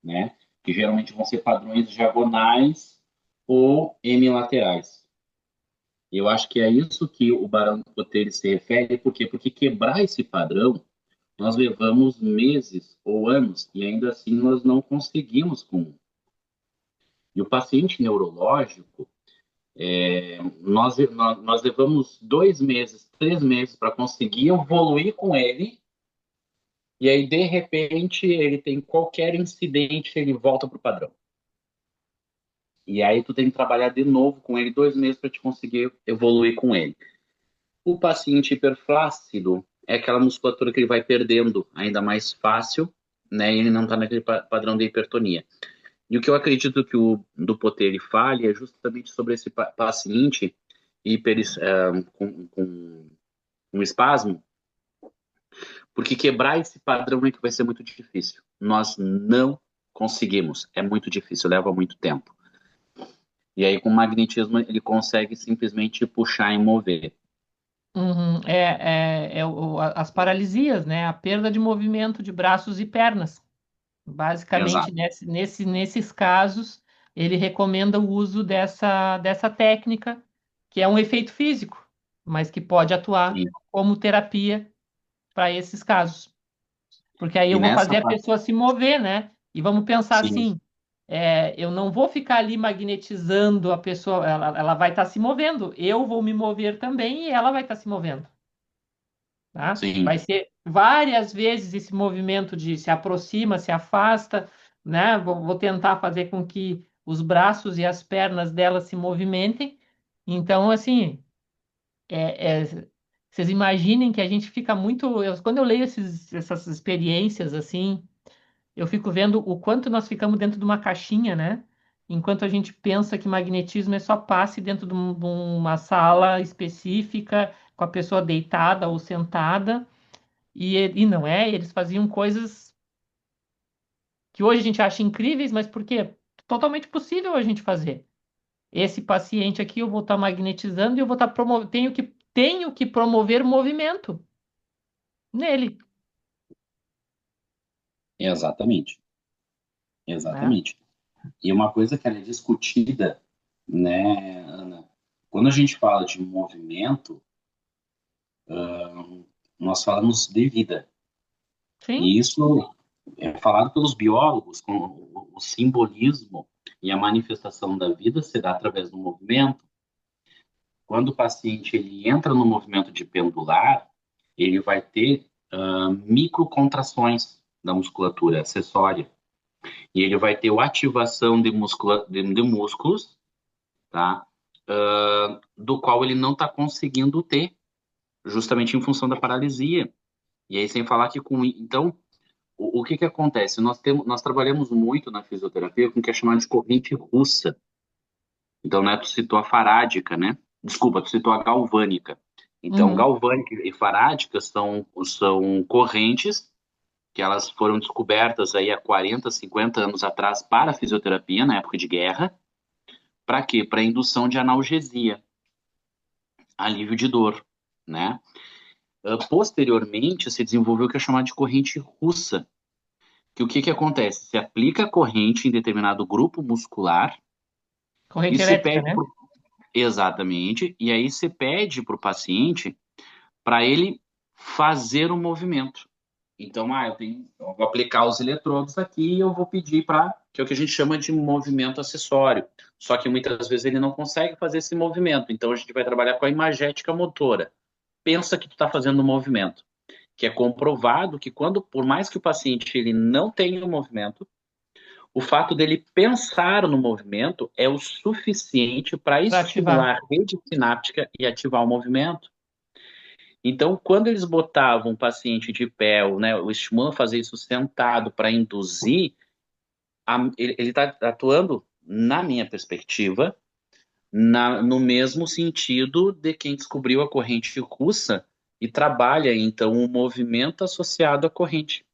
né? Que geralmente vão ser padrões diagonais ou hemilaterais. Eu acho que é isso que o Barão do Potere se refere, por quê? Porque quebrar esse padrão, nós levamos meses ou anos e ainda assim nós não conseguimos com. E o paciente neurológico, nós levamos 2 meses, 3 meses para conseguir evoluir com ele, e aí de repente ele tem qualquer incidente, ele volta para o padrão. E aí tu tem que trabalhar de novo com ele 2 meses para te conseguir evoluir com ele. O paciente hiperflácido é aquela musculatura que ele vai perdendo ainda mais fácil, né? E ele não está naquele padrão de hipertonia. E o que eu acredito que o do Poter ele fale é justamente sobre esse paciente com um espasmo, porque quebrar esse padrão é que vai ser muito difícil. Nós não conseguimmos, é muito difícil, leva muito tempo. E aí com o magnetismo ele consegue simplesmente puxar e mover. Uhum. As paralisias, né? A perda de movimento de braços e pernas. Basicamente, Exato. nesses casos, ele recomenda o uso dessa técnica, que é um efeito físico, mas que pode atuar Sim. como terapia para esses casos. Porque aí E eu vou nessa fazer a parte, pessoa se mover, né? E vamos pensar sim, assim: eu não vou ficar ali magnetizando a pessoa, ela vai estar se movendo, eu vou me mover também e ela vai estar se movendo, tá? sim. Vai ser várias vezes esse movimento de se aproxima, se afasta, né? Vou tentar fazer com que os braços e as pernas dela se movimentem. Então, assim, vocês imaginem que a gente fica muito. Quando eu leio essas experiências assim, eu fico vendo o quanto nós ficamos dentro de uma caixinha, né? Enquanto a gente pensa que magnetismo é só passe dentro de uma sala específica, com a pessoa deitada ou sentada. E não é, eles faziam coisas que hoje a gente acha incríveis, mas por quê? Totalmente possível a gente fazer. Esse paciente aqui eu vou estar magnetizando e eu vou estar promovendo, tenho que promover movimento nele. Exatamente, né? exatamente. E uma coisa que ela é discutida, né, Ana, quando a gente fala de movimento, nós falamos de vida. Sim, E isso é falado pelos biólogos, com o simbolismo e a manifestação da vida se dá através do movimento. Quando o paciente ele entra no movimento de pendular, ele vai ter microcontrações da musculatura acessória. E ele vai ter a ativação de músculos, tá? Do qual ele não está conseguindo ter, justamente em função da paralisia. E aí, sem falar que com. Então, o que que acontece? Nós trabalhamos muito na fisioterapia com o que é chamado de corrente russa. Então, né, tu citou a farádica, né? Desculpa, tu citou a galvânica. Então, uhum, galvânica e farádica são correntes que elas foram descobertas aí há 40, 50 anos atrás para a fisioterapia, na época de guerra. Para quê? Para indução de analgesia, alívio de dor, né? Posteriormente, se desenvolveu o que é chamado de corrente russa, que o que que acontece? Se aplica a corrente em determinado grupo muscular e corrente se elétrica, pede né? exatamente, e aí se pede para o paciente para ele fazer o movimento. Então, eu vou aplicar os eletrodos aqui e eu vou pedir para, que é o que a gente chama de movimento acessório. Só que muitas vezes ele não consegue fazer esse movimento, então a gente vai trabalhar com a imagética motora. Pensa que tu está fazendo um movimento, que é comprovado que quando, por mais que o paciente ele não tenha o movimento, o fato dele pensar no movimento é o suficiente para Para ativar. estimular a rede sináptica e ativar o movimento. Então, quando eles botavam o paciente de pé, né, o estimulando a fazer isso sentado para induzir, ele está atuando, na minha perspectiva, no mesmo sentido de quem descobriu a corrente russa e trabalha, então, o movimento associado à corrente.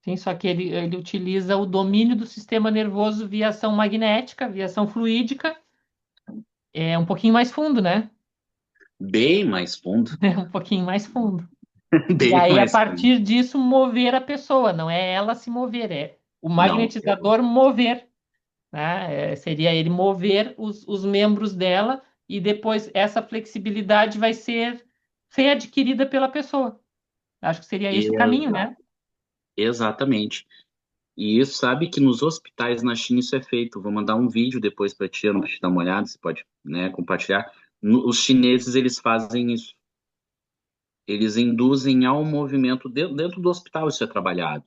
Sim, só que ele utiliza o domínio do sistema nervoso via ação magnética, via ação fluídica, é um pouquinho mais fundo, né? Bem mais fundo, É um pouquinho mais fundo. E bem aí, a mais fundo. partir disso, mover a pessoa, não é ela se mover, é o Não, magnetizador mover, né? Seria ele mover os membros dela e depois essa flexibilidade vai ser readquirida pela pessoa. Acho que seria esse o caminho, exa- né? exatamente. E isso sabe que nos hospitais na China isso é feito. Vou mandar um vídeo depois para ti, Ana, pra te dar uma olhada, você pode, né, compartilhar. Os chineses, eles fazem isso. Eles induzem ao movimento dentro do hospital, isso é trabalhado,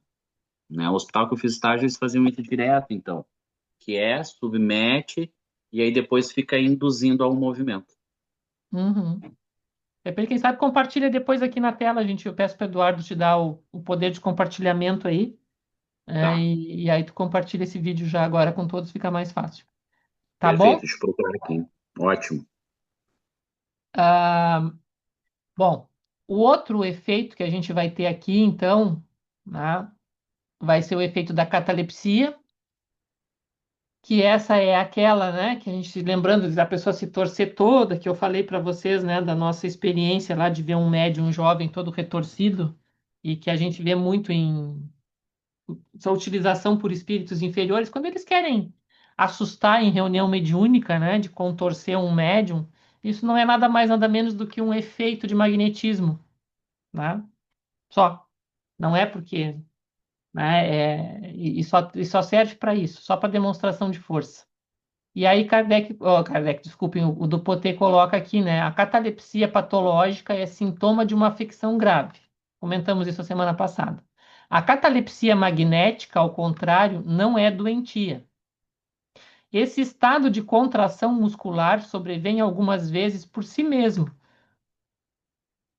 né? O hospital que eu fiz estágio, eles faziam isso direto, então, que é submete e aí depois fica induzindo ao movimento. Uhum. Depois, quem sabe, compartilha depois aqui na tela, gente. Eu peço para o Eduardo te dar o poder de compartilhamento aí, Tá, e aí tu compartilha esse vídeo já agora com todos, fica mais fácil. Tá perfeito, bom? deixa eu procurar aqui. Ótimo. Ah, bom, o outro efeito que a gente vai ter aqui, então, né, vai ser o efeito da catalepsia, que essa é aquela, né, que a gente, lembrando da pessoa se torcer toda, que eu falei para vocês, né, da nossa experiência lá de ver um médium jovem todo retorcido, e que a gente vê muito em essa utilização por espíritos inferiores, quando eles querem assustar em reunião mediúnica, né, de contorcer um médium, isso não é nada mais, nada menos do que um efeito de magnetismo, né? Só. Não é porque, né, e só serve para isso, só para demonstração de força. E aí Kardec, desculpem, o do Poté coloca aqui, né, a catalepsia patológica é sintoma de uma afecção grave. Comentamos isso a semana passada. A catalepsia magnética, ao contrário, não é doentia. Esse estado de contração muscular sobrevém algumas vezes por si mesmo,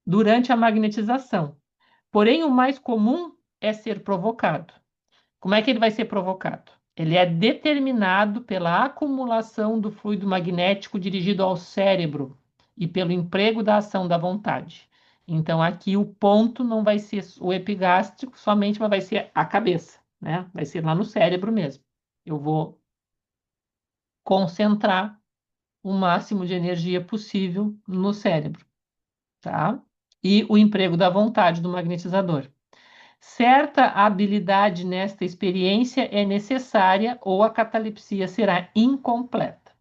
durante a magnetização. Porém, o mais comum é ser provocado. Como é que ele vai ser provocado? Ele é determinado pela acumulação do fluido magnético dirigido ao cérebro e pelo emprego da ação da vontade. Então, aqui o ponto não vai ser o epigástrico somente, mas vai ser a cabeça, né? Vai ser lá no cérebro mesmo. Eu vou concentrar o máximo de energia possível no cérebro, tá? E o emprego da vontade do magnetizador. certa habilidade nesta experiência é necessária ou a catalepsia será incompleta.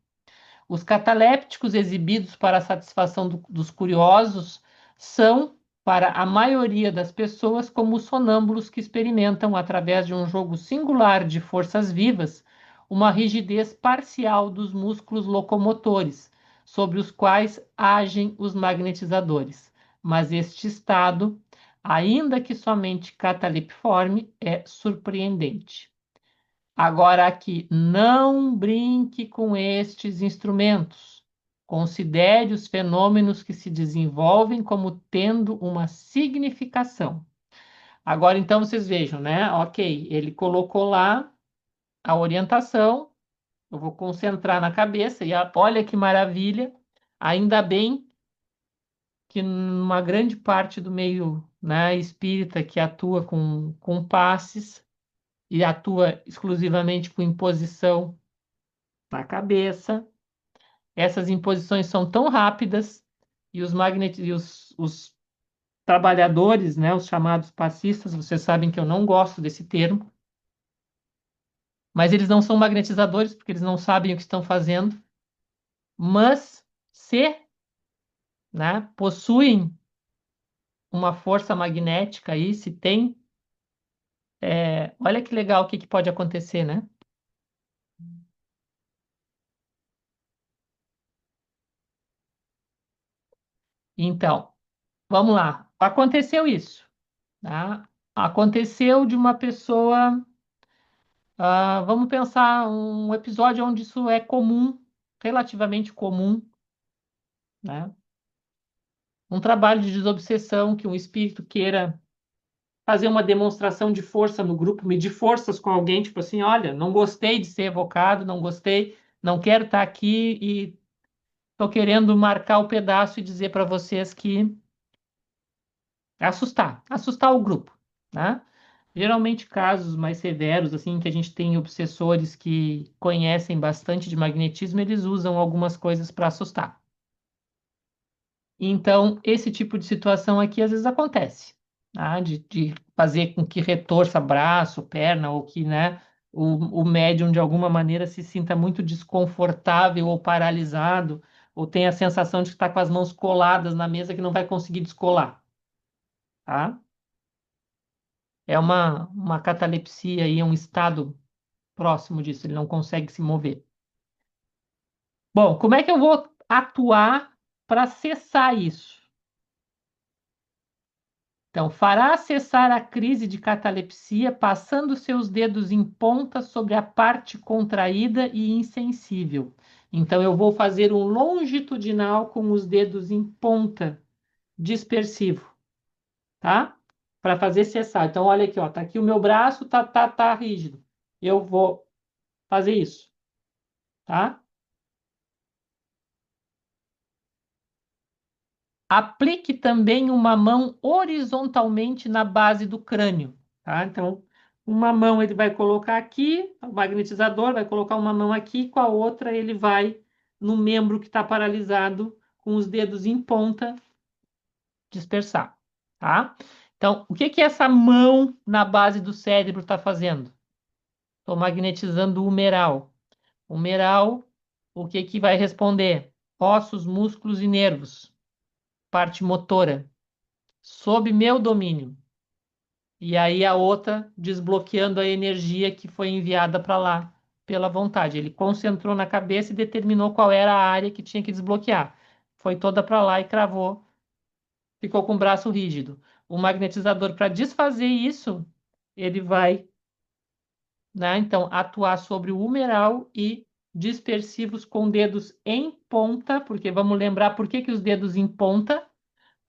Os catalépticos exibidos para a satisfação dos curiosos são, para a maioria das pessoas, como os sonâmbulos que experimentam, através de um jogo singular de forças vivas, uma rigidez parcial dos músculos locomotores, sobre os quais agem os magnetizadores. Mas este estado, ainda que somente catalipiforme, é surpreendente. Agora aqui, não brinque com estes instrumentos. Considere os fenômenos que se desenvolvem como tendo uma significação. Agora, então, vocês vejam, né? Ok, ele colocou lá a orientação, eu vou concentrar na cabeça, e olha que maravilha, ainda bem que numa grande parte do meio, né, espírita que atua com passes e atua exclusivamente com imposição na cabeça. Essas imposições são tão rápidas e os trabalhadores, né, os chamados passistas, vocês sabem que eu não gosto desse termo, mas eles não são magnetizadores porque eles não sabem o que estão fazendo, mas se, né, possuem uma força magnética aí, se tem, olha que legal o que pode acontecer, né? Então, vamos lá. Aconteceu isso, tá? Aconteceu de uma pessoa. Vamos pensar um episódio onde isso é comum, relativamente comum, né? Um trabalho de desobsessão que um espírito queira fazer uma demonstração de força no grupo, medir forças com alguém, tipo assim, olha, não gostei de ser evocado, não gostei, não quero estar aqui e estou querendo marcar o pedaço e dizer para vocês que assustar o grupo, né? Geralmente casos mais severos, assim, que a gente tem obsessores que conhecem bastante de magnetismo, eles usam algumas coisas para assustar. Então, esse tipo de situação aqui às vezes acontece, tá? De fazer com que retorça braço, perna, ou que, né, o médium de alguma maneira se sinta muito desconfortável ou paralisado, ou tenha a sensação de que está com as mãos coladas na mesa que não vai conseguir descolar, tá? É uma catalepsia e um estado próximo disso, ele não consegue se mover. Bom, como é que eu vou atuar para cessar isso? Então, fará cessar a crise de catalepsia passando seus dedos em ponta sobre a parte contraída e insensível. Então, eu vou fazer um longitudinal com os dedos em ponta, dispersivo, tá? Para fazer cessar. Então, olha aqui, ó, tá aqui o meu braço, tá rígido. Eu vou fazer isso, tá? Aplique também uma mão horizontalmente na base do crânio, tá? Então, uma mão ele vai colocar aqui, o magnetizador vai colocar uma mão aqui, com a outra ele vai no membro que está paralisado, com os dedos em ponta, dispersar, tá? Então, o que que essa mão na base do cérebro está fazendo? Estou magnetizando o humeral. O humeral, o que que vai responder? Ossos, músculos e nervos, parte motora sob meu domínio. E aí a outra desbloqueando a energia que foi enviada para lá pela vontade. Ele concentrou na cabeça e determinou qual era a área que tinha que desbloquear. Foi toda para lá e cravou, ficou com o braço rígido. O magnetizador, para desfazer isso, ele vai, né, então, atuar sobre o humeral e dispersivos com dedos em ponta, porque vamos lembrar por que os dedos em ponta?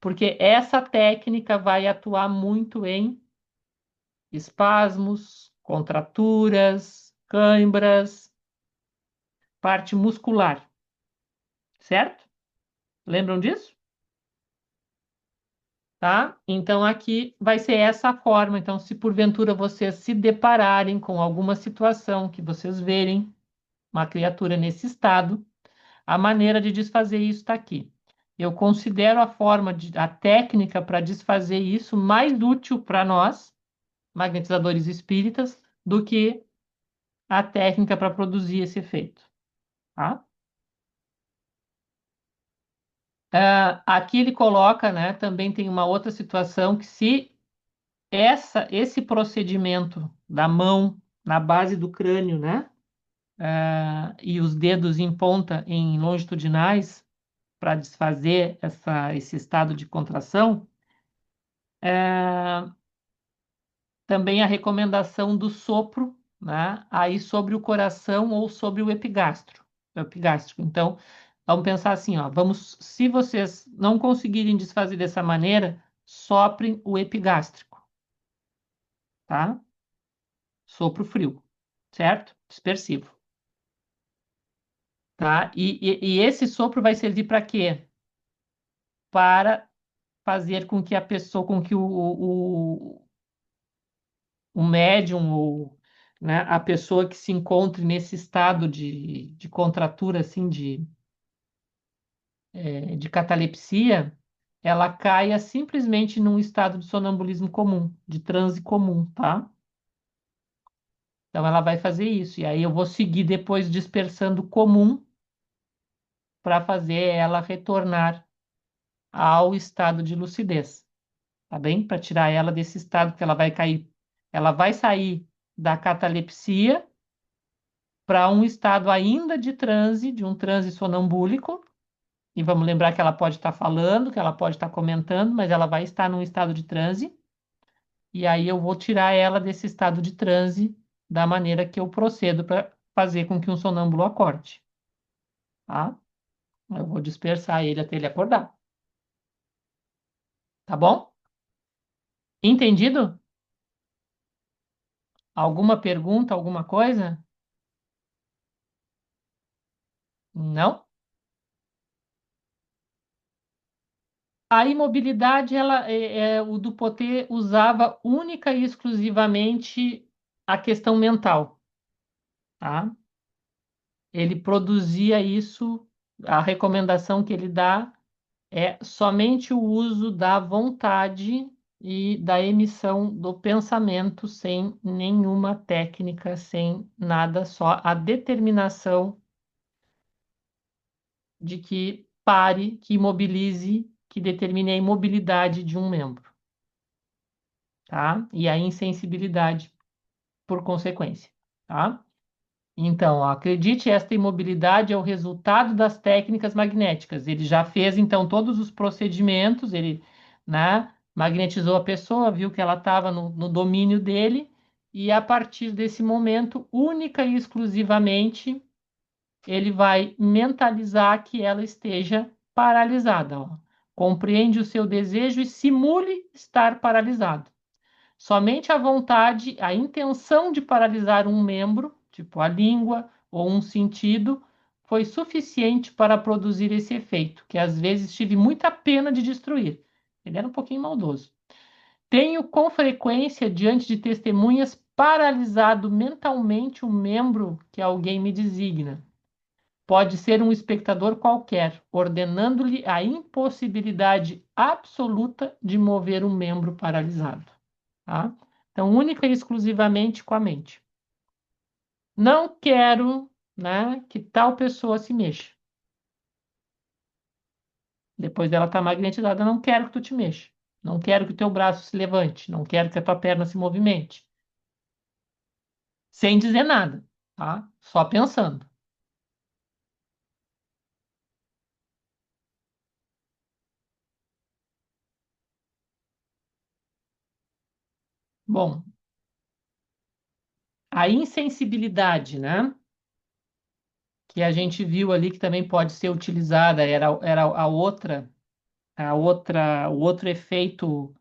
Porque essa técnica vai atuar muito em espasmos, contraturas, cãibras, parte muscular, certo? Lembram disso? Tá? Então aqui vai ser essa a forma. Então, se porventura vocês se depararem com alguma situação que vocês verem uma criatura nesse estado, a maneira de desfazer isso está aqui. Eu considero a técnica para desfazer isso mais útil para nós, magnetizadores espíritas do que a técnica para produzir esse efeito, tá? Aqui ele coloca, né, também tem uma outra situação que se esse procedimento da mão na base do crânio, né, e os dedos em ponta em longitudinais para desfazer esse estado de contração, também a recomendação do sopro, né, aí sobre o coração ou sobre o epigástrico. Então, vamos pensar assim, ó, se vocês não conseguirem desfazer dessa maneira, soprem o epigástrico, tá? Sopro frio, certo? Dispersivo, tá? E esse sopro vai servir para quê? Para fazer com que a pessoa, com que o médium ou, né, a pessoa que se encontre nesse estado de contratura, assim, de catalepsia, ela caia simplesmente num estado de sonambulismo comum, de transe comum, tá? Então ela vai fazer isso. E aí eu vou seguir depois dispersando o comum para fazer ela retornar ao estado de lucidez, tá bem? Para tirar ela desse estado que ela vai cair, ela vai sair da catalepsia para um estado ainda de transe, de um transe sonambúlico. E vamos lembrar que ela pode estar falando, que ela pode estar comentando, mas ela vai estar num estado de transe. E aí eu vou tirar ela desse estado de transe da maneira que eu procedo para fazer com que um sonâmbulo acorde, tá? Eu vou dispersar ele até ele acordar, tá bom? Entendido? Alguma pergunta, alguma coisa? Não? A imobilidade, o Dupotet usava única e exclusivamente a questão mental, tá? Ele produzia isso, a recomendação que ele dá é somente o uso da vontade e da emissão do pensamento sem nenhuma técnica, sem nada, só a determinação de que pare, que imobilize, que determine a imobilidade de um membro, tá? E a insensibilidade por consequência, tá? Então, ó, acredite, esta imobilidade é o resultado das técnicas magnéticas. Ele já fez, então, todos os procedimentos, ele, né, magnetizou a pessoa, viu que ela estava no domínio dele, e a partir desse momento, única e exclusivamente, ele vai mentalizar que ela esteja paralisada. Ó. Compreende o seu desejo e simule estar paralisado. Somente a vontade, a intenção de paralisar um membro, tipo a língua ou um sentido, foi suficiente para produzir esse efeito, que às vezes tive muita pena de destruir. Ele era um pouquinho maldoso. Tenho com frequência, diante de testemunhas, paralisado mentalmente um membro que alguém me designa. Pode ser um espectador qualquer, ordenando-lhe a impossibilidade absoluta de mover um membro paralisado. Tá? Então, única e exclusivamente com a mente. Não quero, né, que tal pessoa se mexa. Depois dela estar magnetizada, não quero que tu te mexa. Não quero que o teu braço se levante. Não quero que a tua perna se movimente. Sem dizer nada, tá? Só pensando. Bom, a insensibilidade, né? Que a gente viu ali que também pode ser utilizada, era o outro efeito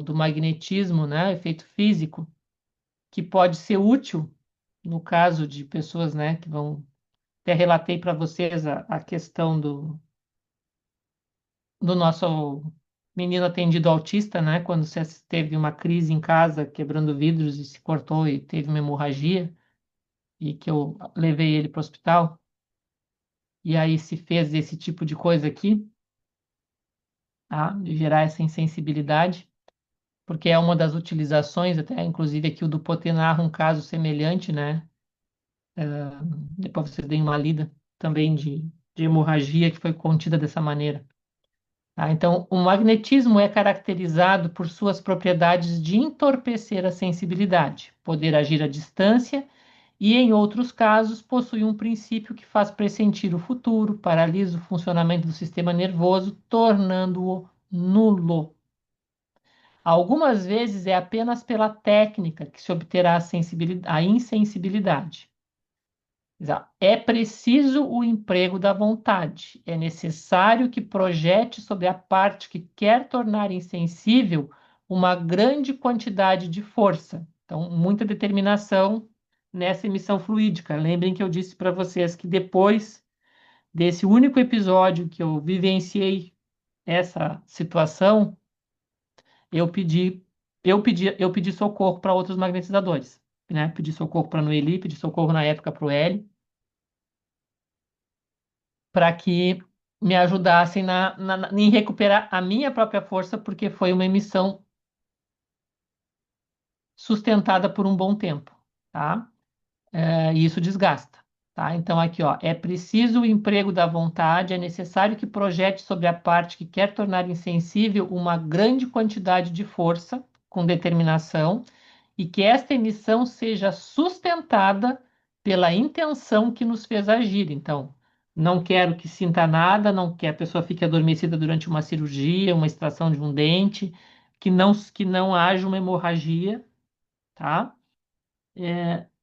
do magnetismo, né? Efeito físico que pode ser útil no caso de pessoas, né, que vão. Até relatei para vocês a questão do nosso menino atendido autista, né, quando se teve uma crise em casa, quebrando vidros e se cortou e teve uma hemorragia, e que eu levei ele para o hospital, e aí se fez esse tipo de coisa aqui, tá, de gerar essa insensibilidade. porque é uma das utilizações, até inclusive aqui o do Potê narra um caso semelhante, né? Depois vocês deem uma lida também de hemorragia que foi contida dessa maneira. Tá? Então, o magnetismo é caracterizado por suas propriedades de entorpecer a sensibilidade, poder agir à distância e, em outros casos, possui um princípio que faz pressentir o futuro, paralisa o funcionamento do sistema nervoso, tornando-o nulo. Algumas vezes é apenas pela técnica que se obterá a insensibilidade. É preciso o emprego da vontade. É necessário que projete sobre a parte que quer tornar insensível uma grande quantidade de força. Então, muita determinação nessa emissão fluídica. Lembrem que eu disse para vocês que depois desse único episódio que eu vivenciei essa situação, eu pedi, eu pedi socorro para outros magnetizadores, né? Pedi socorro para a Noeli, pedi socorro na época para o Hélio, para que me ajudassem em recuperar a minha própria força, porque foi uma emissão sustentada por um bom tempo, tá? E isso desgasta, tá? Então, aqui, ó, é preciso o emprego da vontade, é necessário que projete sobre a parte que quer tornar insensível uma grande quantidade de força, com determinação, e que esta emissão seja sustentada pela intenção que nos fez agir. Então, não quero que sinta nada, não quero que a pessoa fique adormecida durante uma cirurgia, uma extração de um dente, que não haja uma hemorragia, tá?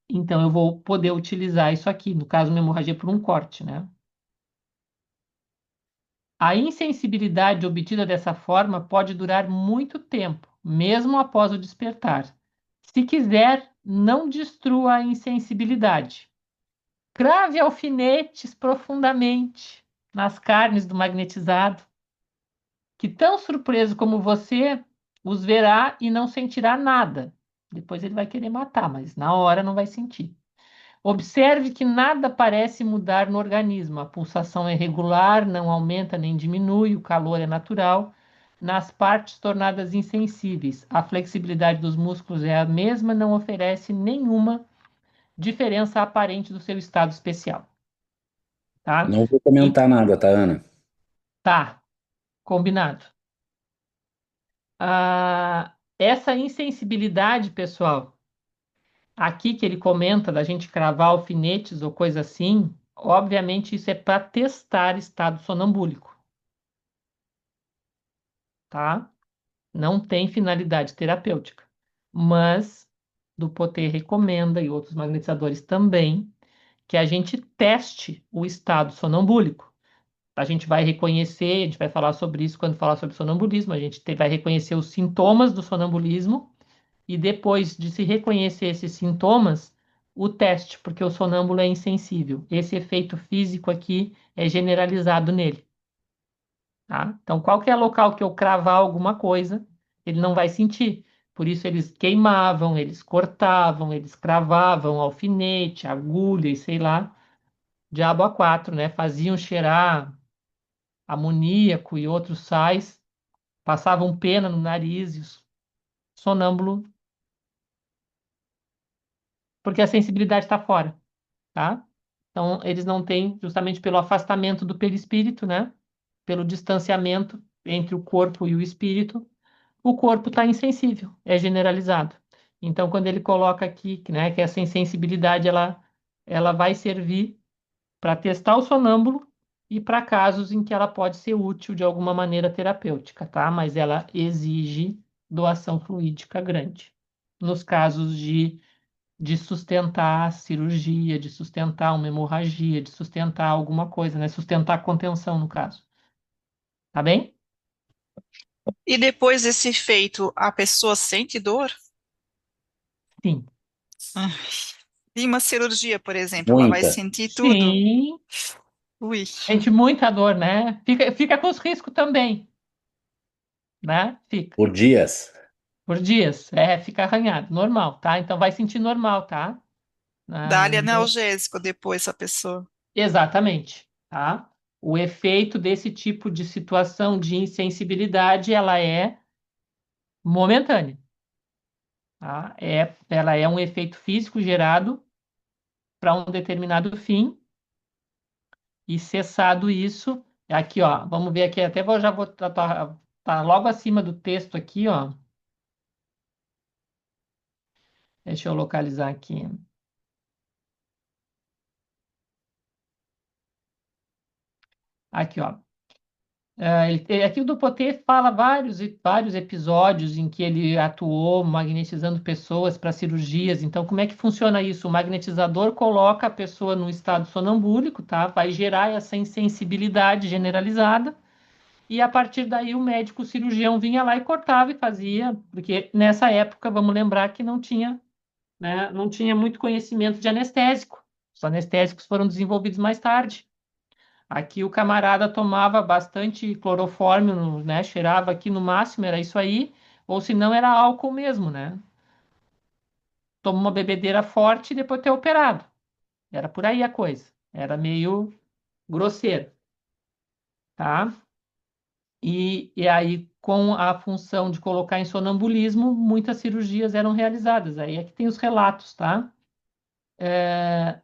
Então, eu vou poder utilizar isso aqui, no caso, uma hemorragia por um corte, né? A insensibilidade obtida dessa forma pode durar muito tempo, mesmo após o despertar. Se quiser, não destrua a insensibilidade. Crave alfinetes profundamente nas carnes do magnetizado, que tão surpreso como você, os verá e não sentirá nada. Depois ele vai querer matar, mas na hora não vai sentir. Observe que nada parece mudar no organismo. A pulsação é regular, não aumenta nem diminui, o calor é natural. Nas partes tornadas insensíveis, a flexibilidade dos músculos é a mesma, não oferece nenhuma diferença aparente do seu estado especial, tá? Não vou E comentar nada, tá, Ana? tá, combinado. Essa insensibilidade, pessoal, aqui que ele comenta da gente cravar alfinetes ou coisa assim, obviamente isso é para testar estado sonambúlico, tá? Não tem finalidade terapêutica. Mas Dupotet recomenda, e outros magnetizadores também, que a gente teste o estado sonambúlico. A gente vai reconhecer, a gente vai falar sobre isso quando falar sobre sonambulismo, a gente vai reconhecer os sintomas do sonambulismo e depois de se reconhecer esses sintomas, o teste, porque o sonâmbulo é insensível. Esse efeito físico aqui é generalizado nele, tá? Então, qualquer local que eu cravar alguma coisa, ele não vai sentir. Por isso, eles queimavam, eles cortavam, eles cravavam alfinete, agulha e sei lá, diabo a quatro, né? Faziam cheirar amoníaco e outros sais, passavam pena no nariz, e o sonâmbulo, porque a sensibilidade está fora, tá? Então, eles não têm, justamente pelo afastamento do perispírito, né? Pelo distanciamento entre o corpo e o corpo está insensível, é generalizado. Então, quando ele coloca aqui, né, que essa insensibilidade ela vai servir para testar o sonâmbulo e para casos em que ela pode ser útil de alguma maneira terapêutica, tá? Mas ela exige doação fluídica grande. Nos casos de sustentar a cirurgia, de sustentar uma hemorragia, de sustentar alguma coisa, né? Sustentar a contenção, no caso. Tá bem? E depois desse efeito, a pessoa sente dor? Sim. Ah, e uma cirurgia, por exemplo, ela vai Muita. sentir tudo? Sim, Ui, sente muita dor, né? Fica com os riscos também, né? Fica. Por dias. Por dias. Fica arranhado, normal, tá? Então vai sentir normal, tá? dá-lhe Então, analgésico depois a pessoa. exatamente, tá? O efeito desse tipo de situação de insensibilidade, ela é momentânea, tá? Ela é um efeito físico gerado para um determinado fim e cessado isso, aqui, ó, vamos ver aqui, já vou tá logo acima do texto aqui, ó. Deixa eu localizar aqui. Aqui, ó. Aqui o Dupotet fala vários episódios em que ele atuou magnetizando pessoas para cirurgias. Então, como é que funciona isso? O magnetizador coloca a pessoa num estado sonambúlico, tá? Vai gerar essa insensibilidade generalizada. E a partir daí o médico cirurgião vinha lá e cortava e fazia, porque nessa época, vamos lembrar que não tinha, né, não tinha muito conhecimento de anestésico. Os anestésicos foram desenvolvidos mais tarde. Aqui o camarada tomava bastante clorofórmio, né? Cheirava aqui no máximo, era isso aí, ou se não era álcool mesmo, né? Toma uma bebedeira forte e depois ter operado. Era por aí a coisa. Era meio grosseiro, tá? E aí, com a função de colocar em sonambulismo, muitas cirurgias eram realizadas. Aí aqui tem os relatos, tá?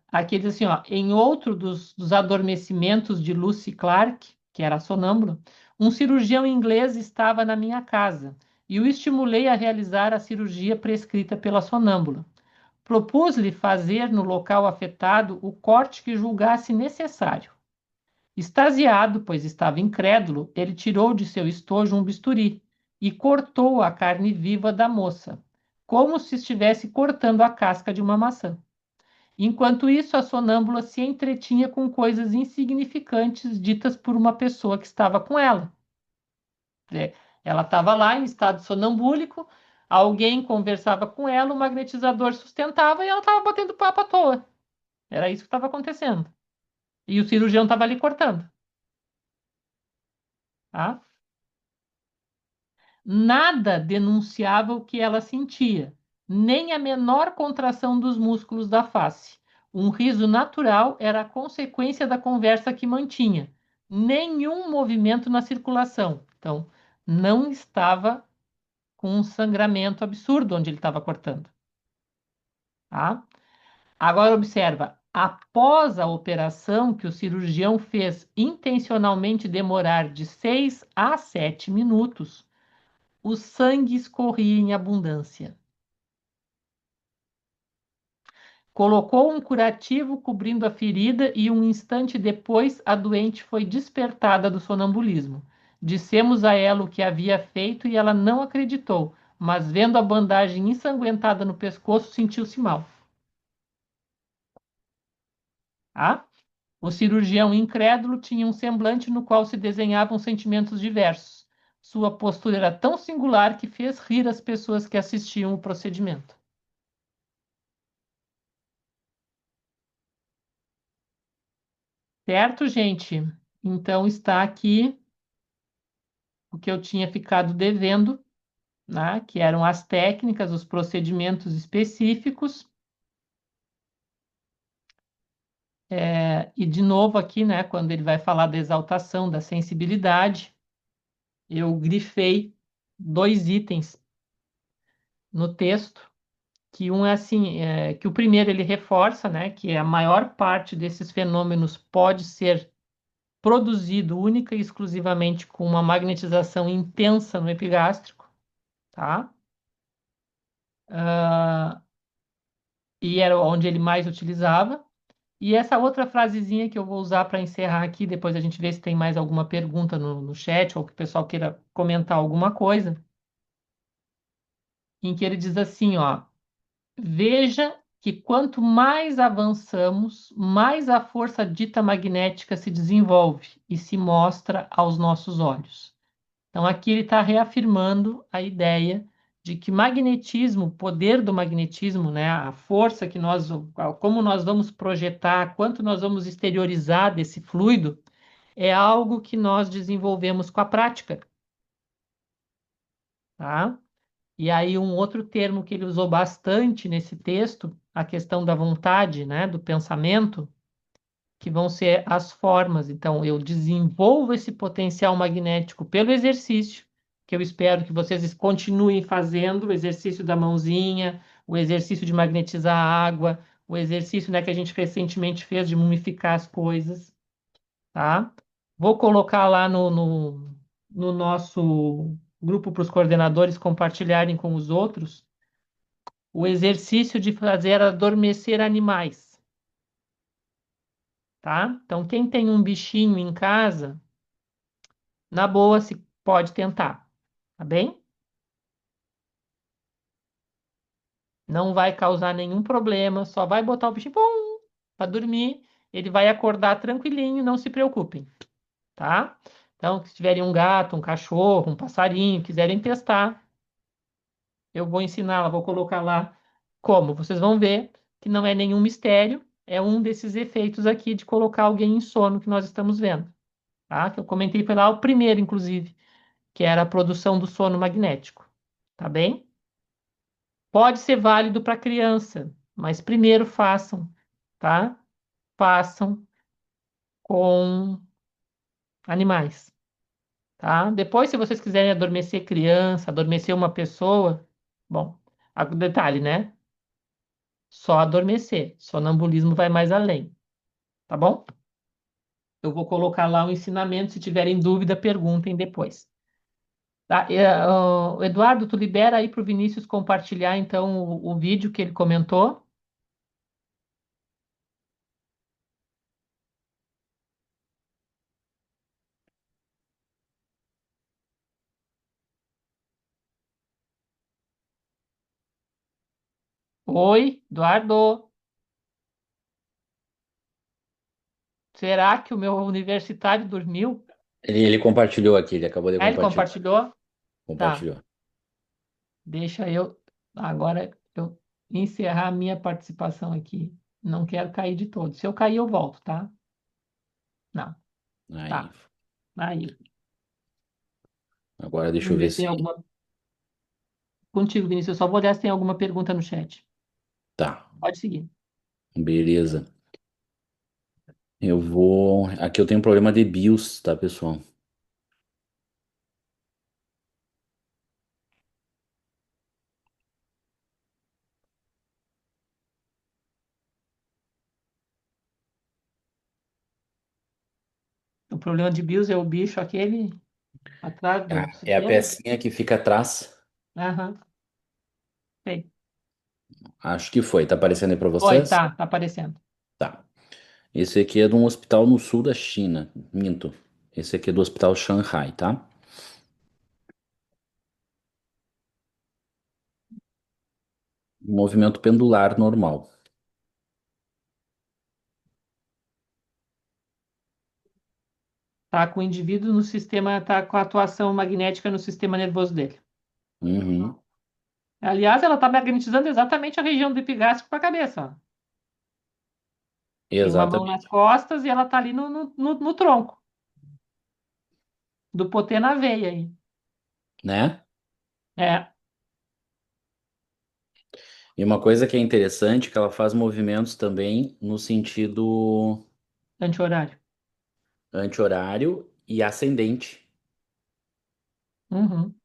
Aqui diz assim, ó, em outro dos adormecimentos de Lucy Clark, que era sonâmbula, um cirurgião inglês estava na minha casa e o estimulei a realizar a cirurgia prescrita pela sonâmbula. Propus-lhe fazer no local afetado o corte que julgasse necessário. Extasiado, pois estava incrédulo, ele tirou de seu estojo um bisturi e cortou a carne viva da moça, como se estivesse cortando a casca de uma maçã. Enquanto isso, a sonâmbula se entretinha com coisas insignificantes ditas por uma pessoa que estava com ela. Ela estava lá em estado sonambúlico, alguém conversava com ela, o magnetizador sustentava e ela estava batendo papo à toa. Era isso que estava acontecendo. E o cirurgião estava ali cortando. Tá? Nada denunciava o que ela sentia, nem a menor contração dos músculos da face. Um riso natural era a consequência da conversa que mantinha. Nenhum movimento na circulação. Então, não estava com um sangramento absurdo onde ele estava cortando. Tá? Agora, observa. Após a operação que o cirurgião fez intencionalmente demorar de 6 a 7 minutos, o sangue escorria em abundância. Colocou um curativo cobrindo a ferida e um instante depois a doente foi despertada do sonambulismo. Dissemos a ela o que havia feito e ela não acreditou, mas vendo a bandagem ensanguentada no pescoço, sentiu-se mal. Ah? O cirurgião incrédulo tinha um semblante no qual se desenhavam sentimentos diversos. Sua postura era tão singular que fez rir as pessoas que assistiam o procedimento. Certo, gente? Então está aqui o que eu tinha ficado devendo, né? Que eram as técnicas, os procedimentos específicos. E de novo aqui, né? Quando ele vai falar da exaltação, da sensibilidade, eu grifei 2 itens no texto, que um é assim, que o primeiro ele reforça, né? Que a maior parte desses fenômenos pode ser produzido única e exclusivamente com uma magnetização intensa no epigástrico, tá? Ah, e era onde ele mais utilizava. E essa outra frasezinha que eu vou usar para encerrar aqui, depois a gente vê se tem mais alguma pergunta no chat ou que o pessoal queira comentar alguma coisa, em que ele diz assim, ó, veja que quanto mais avançamos, mais a força dita magnética se desenvolve e se mostra aos nossos olhos. Então, aqui ele está reafirmando a ideia de que magnetismo, o poder do magnetismo, né, a força que como nós vamos projetar, quanto nós vamos exteriorizar desse fluido, é algo que nós desenvolvemos com a prática, tá? E aí um outro termo que ele usou bastante nesse texto, a questão da vontade, né, do pensamento, que vão ser as formas. Então, eu desenvolvo esse potencial magnético pelo exercício, que eu espero que vocês continuem fazendo, o exercício da mãozinha, o exercício de magnetizar a água, o exercício, né, que a gente recentemente fez de mumificar as coisas, tá? Vou colocar lá no nosso grupo para os coordenadores compartilharem com os outros o exercício de fazer adormecer animais, tá? Então, quem tem um bichinho em casa, na boa, se pode tentar, tá bem? Não vai causar nenhum problema, só vai botar o bichinho para dormir, ele vai acordar tranquilinho, não se preocupem, tá? Então, se tiverem um gato, um cachorro, um passarinho, quiserem testar, eu vou ensinar, vou colocar lá como. Vocês vão ver que não é nenhum mistério, é um desses efeitos aqui de colocar alguém em sono que nós estamos vendo, tá? Que eu comentei foi lá o primeiro, inclusive, que era a produção do sono magnético, tá bem? Pode ser válido para criança, mas primeiro façam, tá? Façam com animais, tá? Depois, se vocês quiserem adormecer criança, adormecer uma pessoa, bom, detalhe, né? Só adormecer. Sonambulismo vai mais além, tá bom? Eu vou colocar lá o ensinamento. Se tiverem dúvida, perguntem depois. Tá? Eduardo, tu libera aí para o Vinícius compartilhar então o vídeo que ele comentou. Oi, Eduardo. Será que o meu universitário dormiu? Ele compartilhou aqui, ele acabou de Ah, ele compartilhar. compartilhou? Tá. Compartilhou. Deixa eu agora eu encerrar a minha participação aqui. Não quero cair de todo. Se eu cair, eu volto, tá? Não. Aí, Tá. Aí. agora deixa eu Vamos ver ver se tem se. alguma. Contigo, Vinícius. Eu só vou olhar se tem alguma pergunta no chat. Tá, Pode seguir. beleza. Eu vou. Aqui eu tenho um problema de BIOS, tá, pessoal? O problema de BIOS é o bicho aquele atrás do É a sistema? pecinha que fica atrás. Aham. Sei. Acho que foi. Tá aparecendo aí pra Oi, vocês? tá aparecendo. Tá. Esse aqui é de um hospital no sul da China. Minto. Esse aqui é do hospital Shanghai, tá? Movimento pendular normal. Tá com o indivíduo no sistema, tá com a atuação magnética no sistema nervoso dele. Uhum. Aliás, ela tá magnetizando exatamente a região do epigástrico para a cabeça, ó. Tem uma mão nas Exatamente. costas e ela tá ali no tronco, do potê na veia aí. Né? É, E uma coisa que é interessante é que ela faz movimentos também no sentido anti-horário. anti-horário e ascendente, Uhum,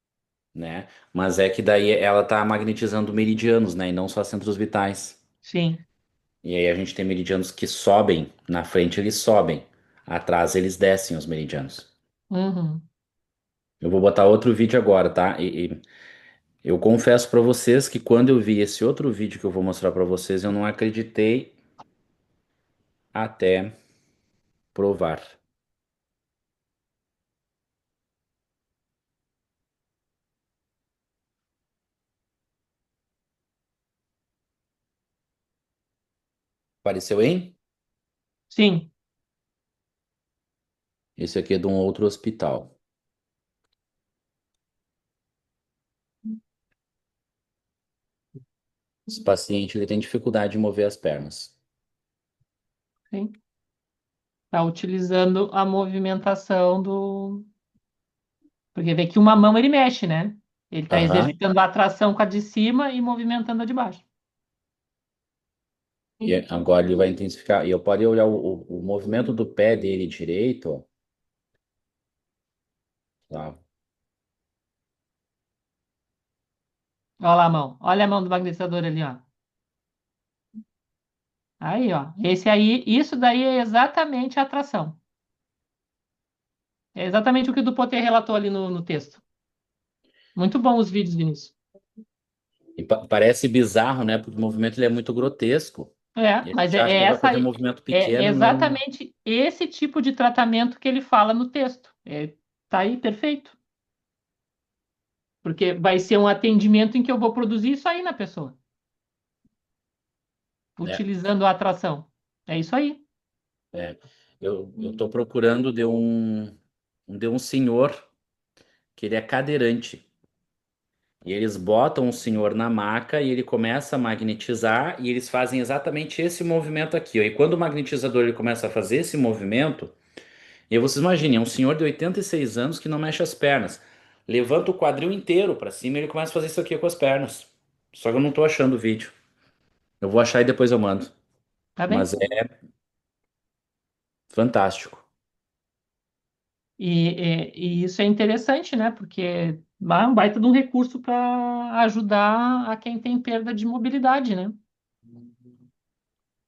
né? Mas é que daí ela tá magnetizando meridianos, né? E não só centros vitais. sim. E aí a gente tem meridianos que sobem, na frente eles sobem, atrás eles descem os meridianos. Uhum. Eu vou botar outro vídeo agora, tá? E eu confesso pra vocês que quando eu vi esse outro vídeo que eu vou mostrar pra vocês, eu não acreditei até provar. Apareceu, hein? Sim, Esse aqui é de um outro hospital. Esse paciente ele tem dificuldade de mover as pernas. sim. Tá utilizando a movimentação do. Porque vê que uma mão ele mexe, né? Ele está Aham. exercitando a atração com a de cima e movimentando a de baixo. E agora ele vai intensificar. E eu pode olhar o movimento do pé dele direito, ó, tá? Olha lá a mão. Olha a mão do magnetizador ali, ó. Aí, ó. Esse aí, isso daí é exatamente a atração. É exatamente o que o Dupont relatou ali no texto. Muito bom os vídeos, Vinícius. E parece bizarro, né? Porque o movimento ele é muito grotesco. É, E a mas gente é, acha é que vai essa fazer um aí. movimento É pequeno, não. exatamente esse tipo de tratamento que ele fala no texto. Tá aí, perfeito. Porque vai ser um atendimento em que eu vou produzir isso aí na pessoa, É, utilizando a atração. É isso aí. é. Eu tô procurando de um senhor que ele é cadeirante. E eles botam o senhor na maca e ele começa a magnetizar e eles fazem exatamente esse movimento aqui, ó. E quando o magnetizador ele começa a fazer esse movimento, e aí vocês imaginem, é um senhor de 86 anos que não mexe as pernas. Levanta o quadril inteiro para cima e ele começa a fazer isso aqui com as pernas. Só que eu não tô achando o vídeo. Eu vou achar e depois eu mando. Tá Mas bem? é fantástico. E isso é interessante, né? Porque é um baita de um recurso para ajudar a quem tem perda de mobilidade, né?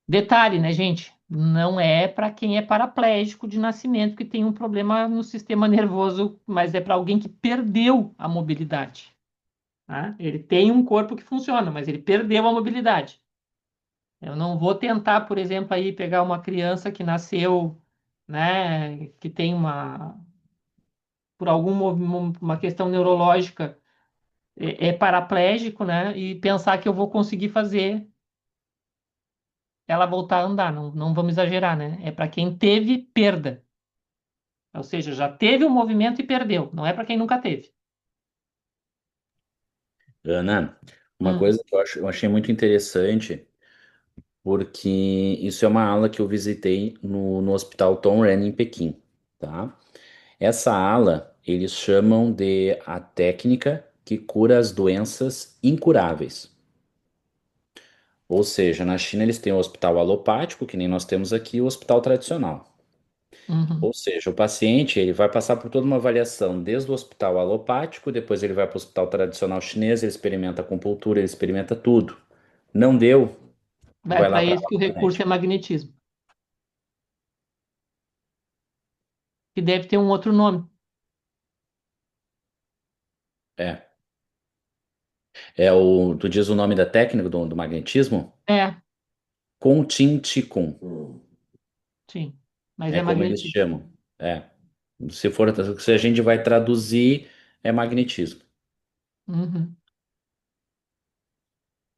Detalhe, né, gente? Não é para quem é paraplégico de nascimento que tem um problema no sistema nervoso, mas é para alguém que perdeu a mobilidade. Tá? Ele tem um corpo que funciona, mas ele perdeu a mobilidade. Eu não vou tentar, por exemplo, aí pegar uma criança que nasceu, né, que tem por uma questão neurológica, é paraplégico, né, e pensar que eu vou conseguir fazer ela voltar a andar. Não, não vamos exagerar, né? É para quem teve perda. Ou seja, já teve o movimento e perdeu. Não é para quem nunca teve. Ana, uma Hum, coisa que eu achei muito interessante, porque isso é uma ala que eu visitei no Hospital Tom Ren em Pequim, tá? Essa ala, eles chamam de a técnica que cura as doenças incuráveis. Ou seja, na China eles têm o hospital alopático, que nem nós temos aqui, o hospital tradicional. uhum. Ou seja, o paciente ele vai passar por toda uma avaliação, desde o hospital alopático, depois ele vai para o hospital tradicional chinês, ele experimenta acupuntura, ele experimenta tudo. Não deu, É vai lá para para a isso que ala o recurso é magnética. magnetismo, que deve ter um outro nome. É. Tu diz o nome da técnica do magnetismo? É, Contin Chikun. sim. Mas É é como eles magnetismo. chamam. É. Se a gente vai traduzir, é magnetismo. Uhum.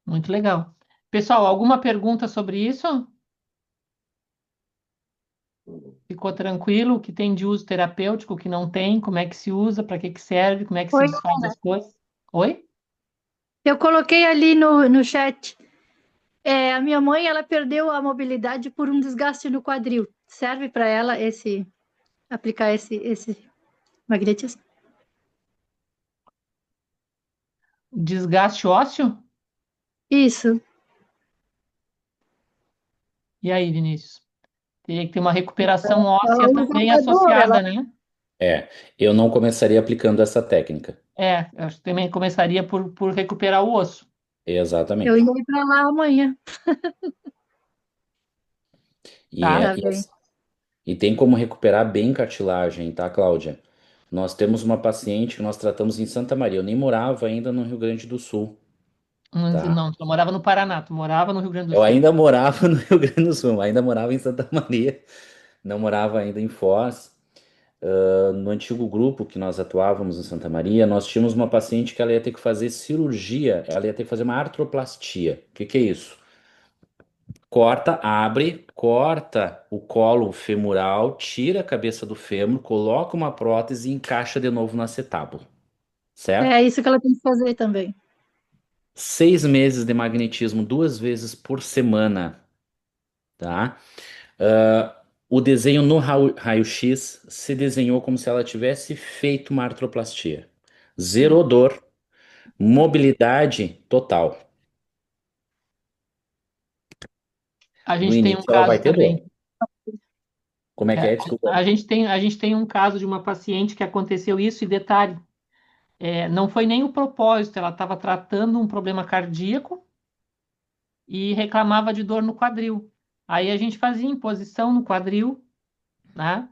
Muito legal. Pessoal, alguma pergunta sobre isso? Ficou tranquilo? O que tem de uso terapêutico, o que não tem? Como é que se usa? Para que que serve? Como é que se Oi, desfaz as coisas? Oi? eu coloquei ali no chat. A minha mãe, ela perdeu a mobilidade por um desgaste no quadril. Serve para ela aplicar esse magnetismo? Desgaste ósseo? Isso. E aí, Vinícius? Teria que ter uma recuperação Ela óssea usa também pra dor, ela associada, né? É. Eu não começaria aplicando essa técnica. Eu acho que também começaria por recuperar o osso. eu ia Exatamente. ir para lá amanhã. E, Tá? é, Tá e, bem. e tem como recuperar bem cartilagem, tá, Cláudia? Nós temos uma paciente que nós tratamos em Santa Maria. Eu nem morava ainda no Rio Grande do Sul, tá? Não, tu morava no Paraná, tu morava no Rio Grande do Eu Sul. ainda morava no Rio Grande do Sul, ainda morava em Santa Maria, não morava ainda em Foz. No antigo grupo que nós atuávamos em Santa Maria, nós tínhamos uma paciente que ela ia ter que fazer cirurgia, ela ia ter que fazer uma artroplastia. O que que é isso? Corta, abre, corta o colo femoral, tira a cabeça do fêmur, coloca uma prótese e encaixa de novo no acetábulo, certo? É isso que ela tem que fazer também. 6 meses de magnetismo, 2 vezes por semana, tá? O desenho no raio-x se desenhou como se ela tivesse feito uma artroplastia. Zero dor, mobilidade total. A No gente tem um início ela vai caso ter dor. também. Como é que É, é? Desculpa. a gente tem um caso de uma paciente que aconteceu isso, e detalhe. não foi nem o propósito, ela estava tratando um problema cardíaco e reclamava de dor no quadril. Aí a gente fazia imposição no quadril, né?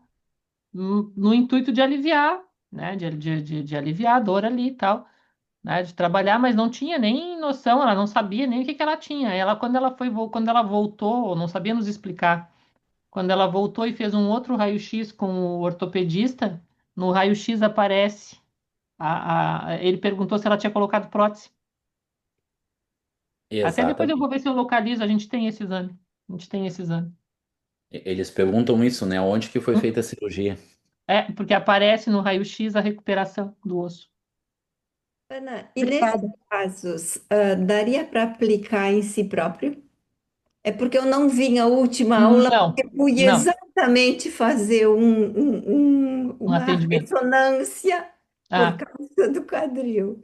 No intuito de aliviar, né? De aliviar a dor ali e tal, né? De trabalhar, mas não tinha nem noção, ela não sabia nem o que que ela tinha. Ela, quando ela voltou, não sabia nos explicar. Quando ela voltou e fez um outro raio-x com o ortopedista, no raio-x aparece. Ele perguntou se ela tinha colocado prótese. Até depois eu Exatamente. vou ver se eu localizo. A gente tem esse exame. A gente tem esse exame. Eles perguntam isso, né? Onde que foi Hum, feita a cirurgia? porque aparece no raio-x a recuperação do osso. Ana, e nesses Obrigada. casos, daria para aplicar em si próprio? É porque eu não vim à última aula, Não, porque eu fui não, exatamente fazer um uma atendimento. ressonância por Ah, causa do quadril.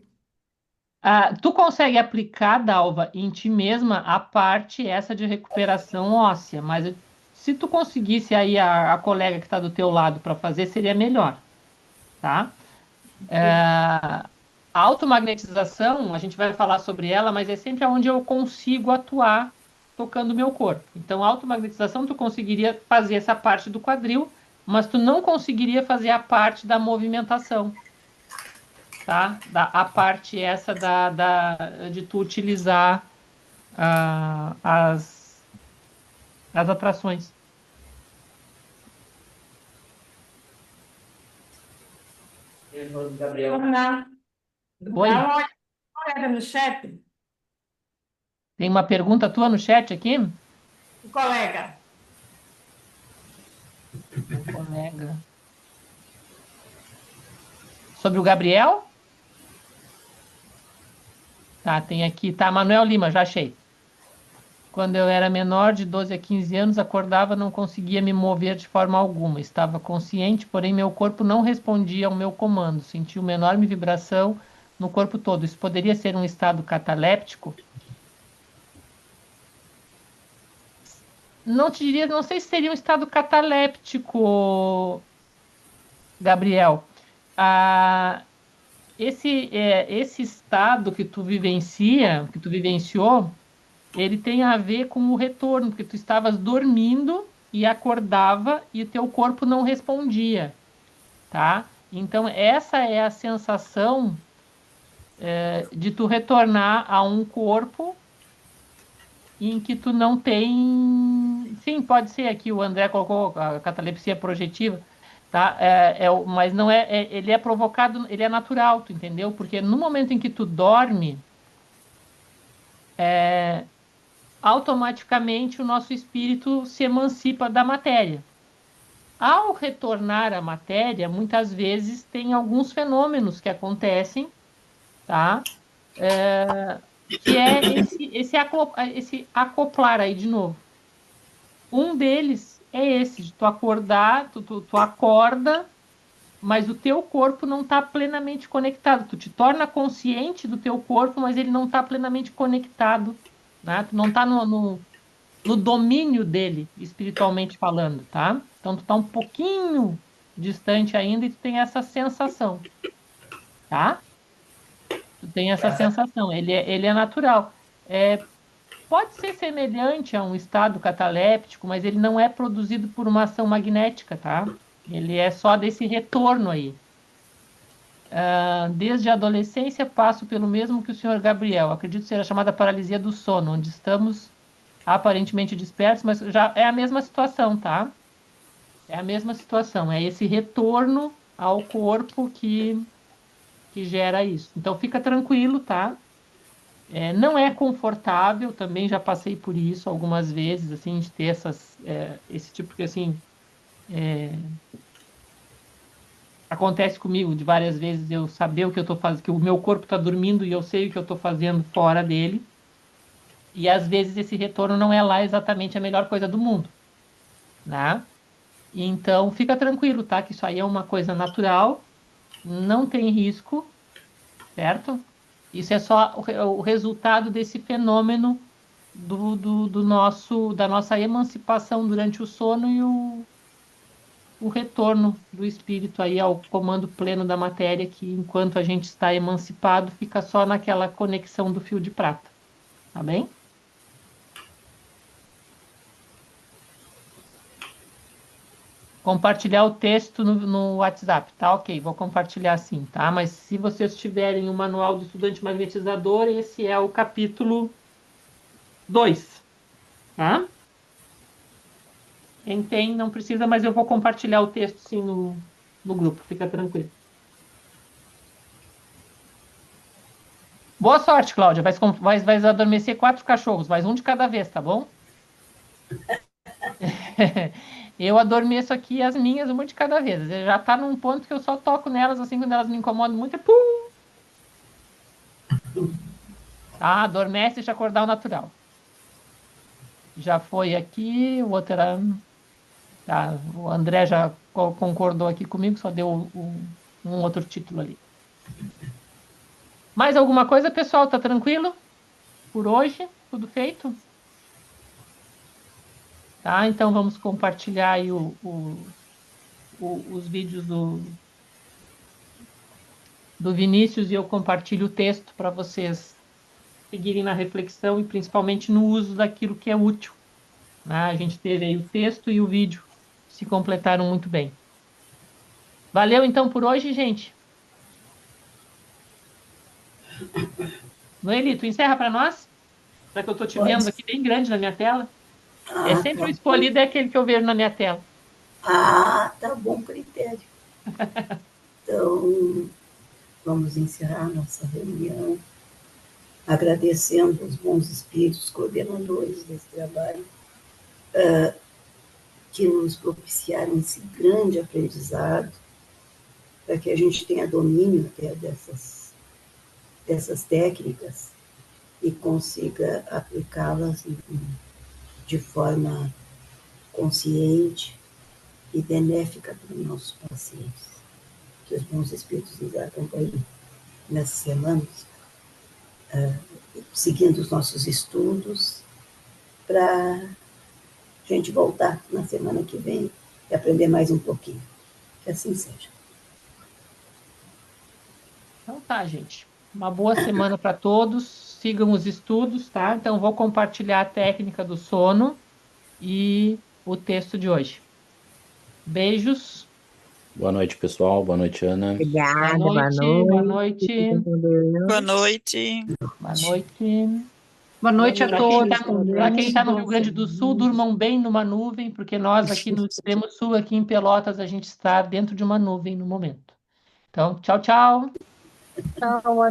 tu consegue aplicar, Dalva, em ti mesma a parte essa de recuperação óssea, mas se tu conseguisse aí a colega que está do teu lado para fazer, seria melhor, tá? A automagnetização, a gente vai falar sobre ela, mas é sempre onde eu consigo atuar tocando o meu corpo. Então, a automagnetização, tu conseguiria fazer essa parte do quadril, mas tu não conseguiria fazer a parte da movimentação, tá? A parte essa de tu utilizar ah, as, as atrações. Gabriel. Ana, Oi, dá uma olhada no chat, tem uma pergunta tua no chat aqui? o colega. Um colega. Sobre o Gabriel? Tá, tem aqui, tá, Manuel Lima, já achei. Quando eu era menor, de 12 a 15 anos, acordava, não conseguia me mover de forma alguma. Estava consciente, porém meu corpo não respondia ao meu comando. Sentia uma enorme vibração no corpo todo. Isso poderia ser um estado cataléptico? Não te diria, não sei se seria um estado cataléptico, Gabriel. Ah, esse estado que tu vivencia, que tu vivenciou, ele tem a ver com o retorno, porque tu estavas dormindo e acordava e o teu corpo não respondia, tá? Então, essa é a sensação de tu retornar a um corpo em que tu não tem. Sim, pode ser aqui, o André colocou a catalepsia projetiva, tá? Mas não ele é provocado, ele é natural, tu entendeu? Porque no momento em que tu dorme, automaticamente o nosso espírito se emancipa da matéria. Ao retornar à matéria, muitas vezes tem alguns fenômenos que acontecem, tá? Que é esse acoplar aí de novo. Um deles é esse, de tu acordar, tu acorda, mas o teu corpo não está plenamente conectado. Tu te torna consciente do teu corpo, mas ele não está plenamente conectado, né? Tu não está no domínio dele, espiritualmente falando, tá? Então tu tá um pouquinho distante ainda e tu tem essa sensação, tá? Tu tem essa sensação, ele é natural. Pode ser semelhante a um estado cataléptico, mas ele não é produzido por uma ação magnética, tá? Ele é só desse retorno aí. Desde a adolescência passo pelo mesmo que o senhor Gabriel. Acredito ser a chamada paralisia do sono, onde estamos aparentemente despertos, mas já é a mesma situação, tá? É a mesma situação, é esse retorno ao corpo que gera isso. Então fica tranquilo, tá? Não é confortável, também já passei por isso algumas vezes, assim, de ter esse tipo, porque assim, acontece comigo de várias vezes eu saber o que eu estou fazendo, que o meu corpo está dormindo e eu sei o que eu estou fazendo fora dele, e às vezes esse retorno não é lá exatamente a melhor coisa do mundo, né? Então fica tranquilo, tá? Que isso aí é uma coisa natural, não tem risco, certo? Isso é só o resultado desse fenômeno da nossa emancipação durante o sono e o o retorno do espírito aí ao comando pleno da matéria, que enquanto a gente está emancipado, fica só naquela conexão do fio de prata. Tá bem? Compartilhar o texto no WhatsApp, tá? Ok, vou compartilhar sim, tá? Mas se vocês tiverem o manual do estudante magnetizador, esse é o capítulo 2, tá? Quem tem, não precisa, mas eu vou compartilhar o texto sim no grupo, fica tranquilo. Boa sorte, Cláudia. Vai adormecer 4 cachorros, mas um de cada vez, tá bom? Eu adormeço aqui as minhas, uma de cada vez. Já tá num ponto que eu só toco nelas assim quando elas me incomodam muito. Pum! Tá, adormece e deixa acordar o natural. Já foi aqui, o outro era. Tá, o André já concordou aqui comigo, só deu um outro título ali. Mais alguma coisa, pessoal? Tá tranquilo? Por hoje? Tudo feito? Tá, então vamos compartilhar aí os vídeos do Vinícius e eu compartilho o texto para vocês seguirem na reflexão e principalmente no uso daquilo que é útil, né? A gente teve aí o texto e o vídeo, se completaram muito bem. Valeu então por hoje, gente. Noeli, tu encerra para nós? Já que eu estou te vendo aqui bem grande na minha tela. É sempre o escolhido, é aquele que eu vejo na minha tela. Tá bom critério. Então, vamos encerrar nossa reunião, agradecendo os bons espíritos coordenadores desse trabalho, que nos propiciaram esse grande aprendizado, para que a gente tenha domínio até dessas técnicas e consiga aplicá-las de forma consciente e benéfica para os nossos pacientes. Que os bons espíritos nos acompanhem nessas semanas, seguindo os nossos estudos, para a gente voltar na semana que vem e aprender mais um pouquinho. Que assim seja. Então tá, gente. Uma boa semana para todos. Sigam os estudos, tá? Então vou compartilhar a técnica do sono e o texto de hoje. Beijos. Boa noite, pessoal. Boa noite, Ana. Obrigada, Boa noite. Fiquem com Deus. Boa noite. Boa noite. Boa noite a Para quem todos. está no Rio Grande do Sul, durmam bem numa nuvem, porque nós aqui no extremo sul, aqui em Pelotas, a gente está dentro de uma nuvem no momento. Então, tchau, tchau. Tchau,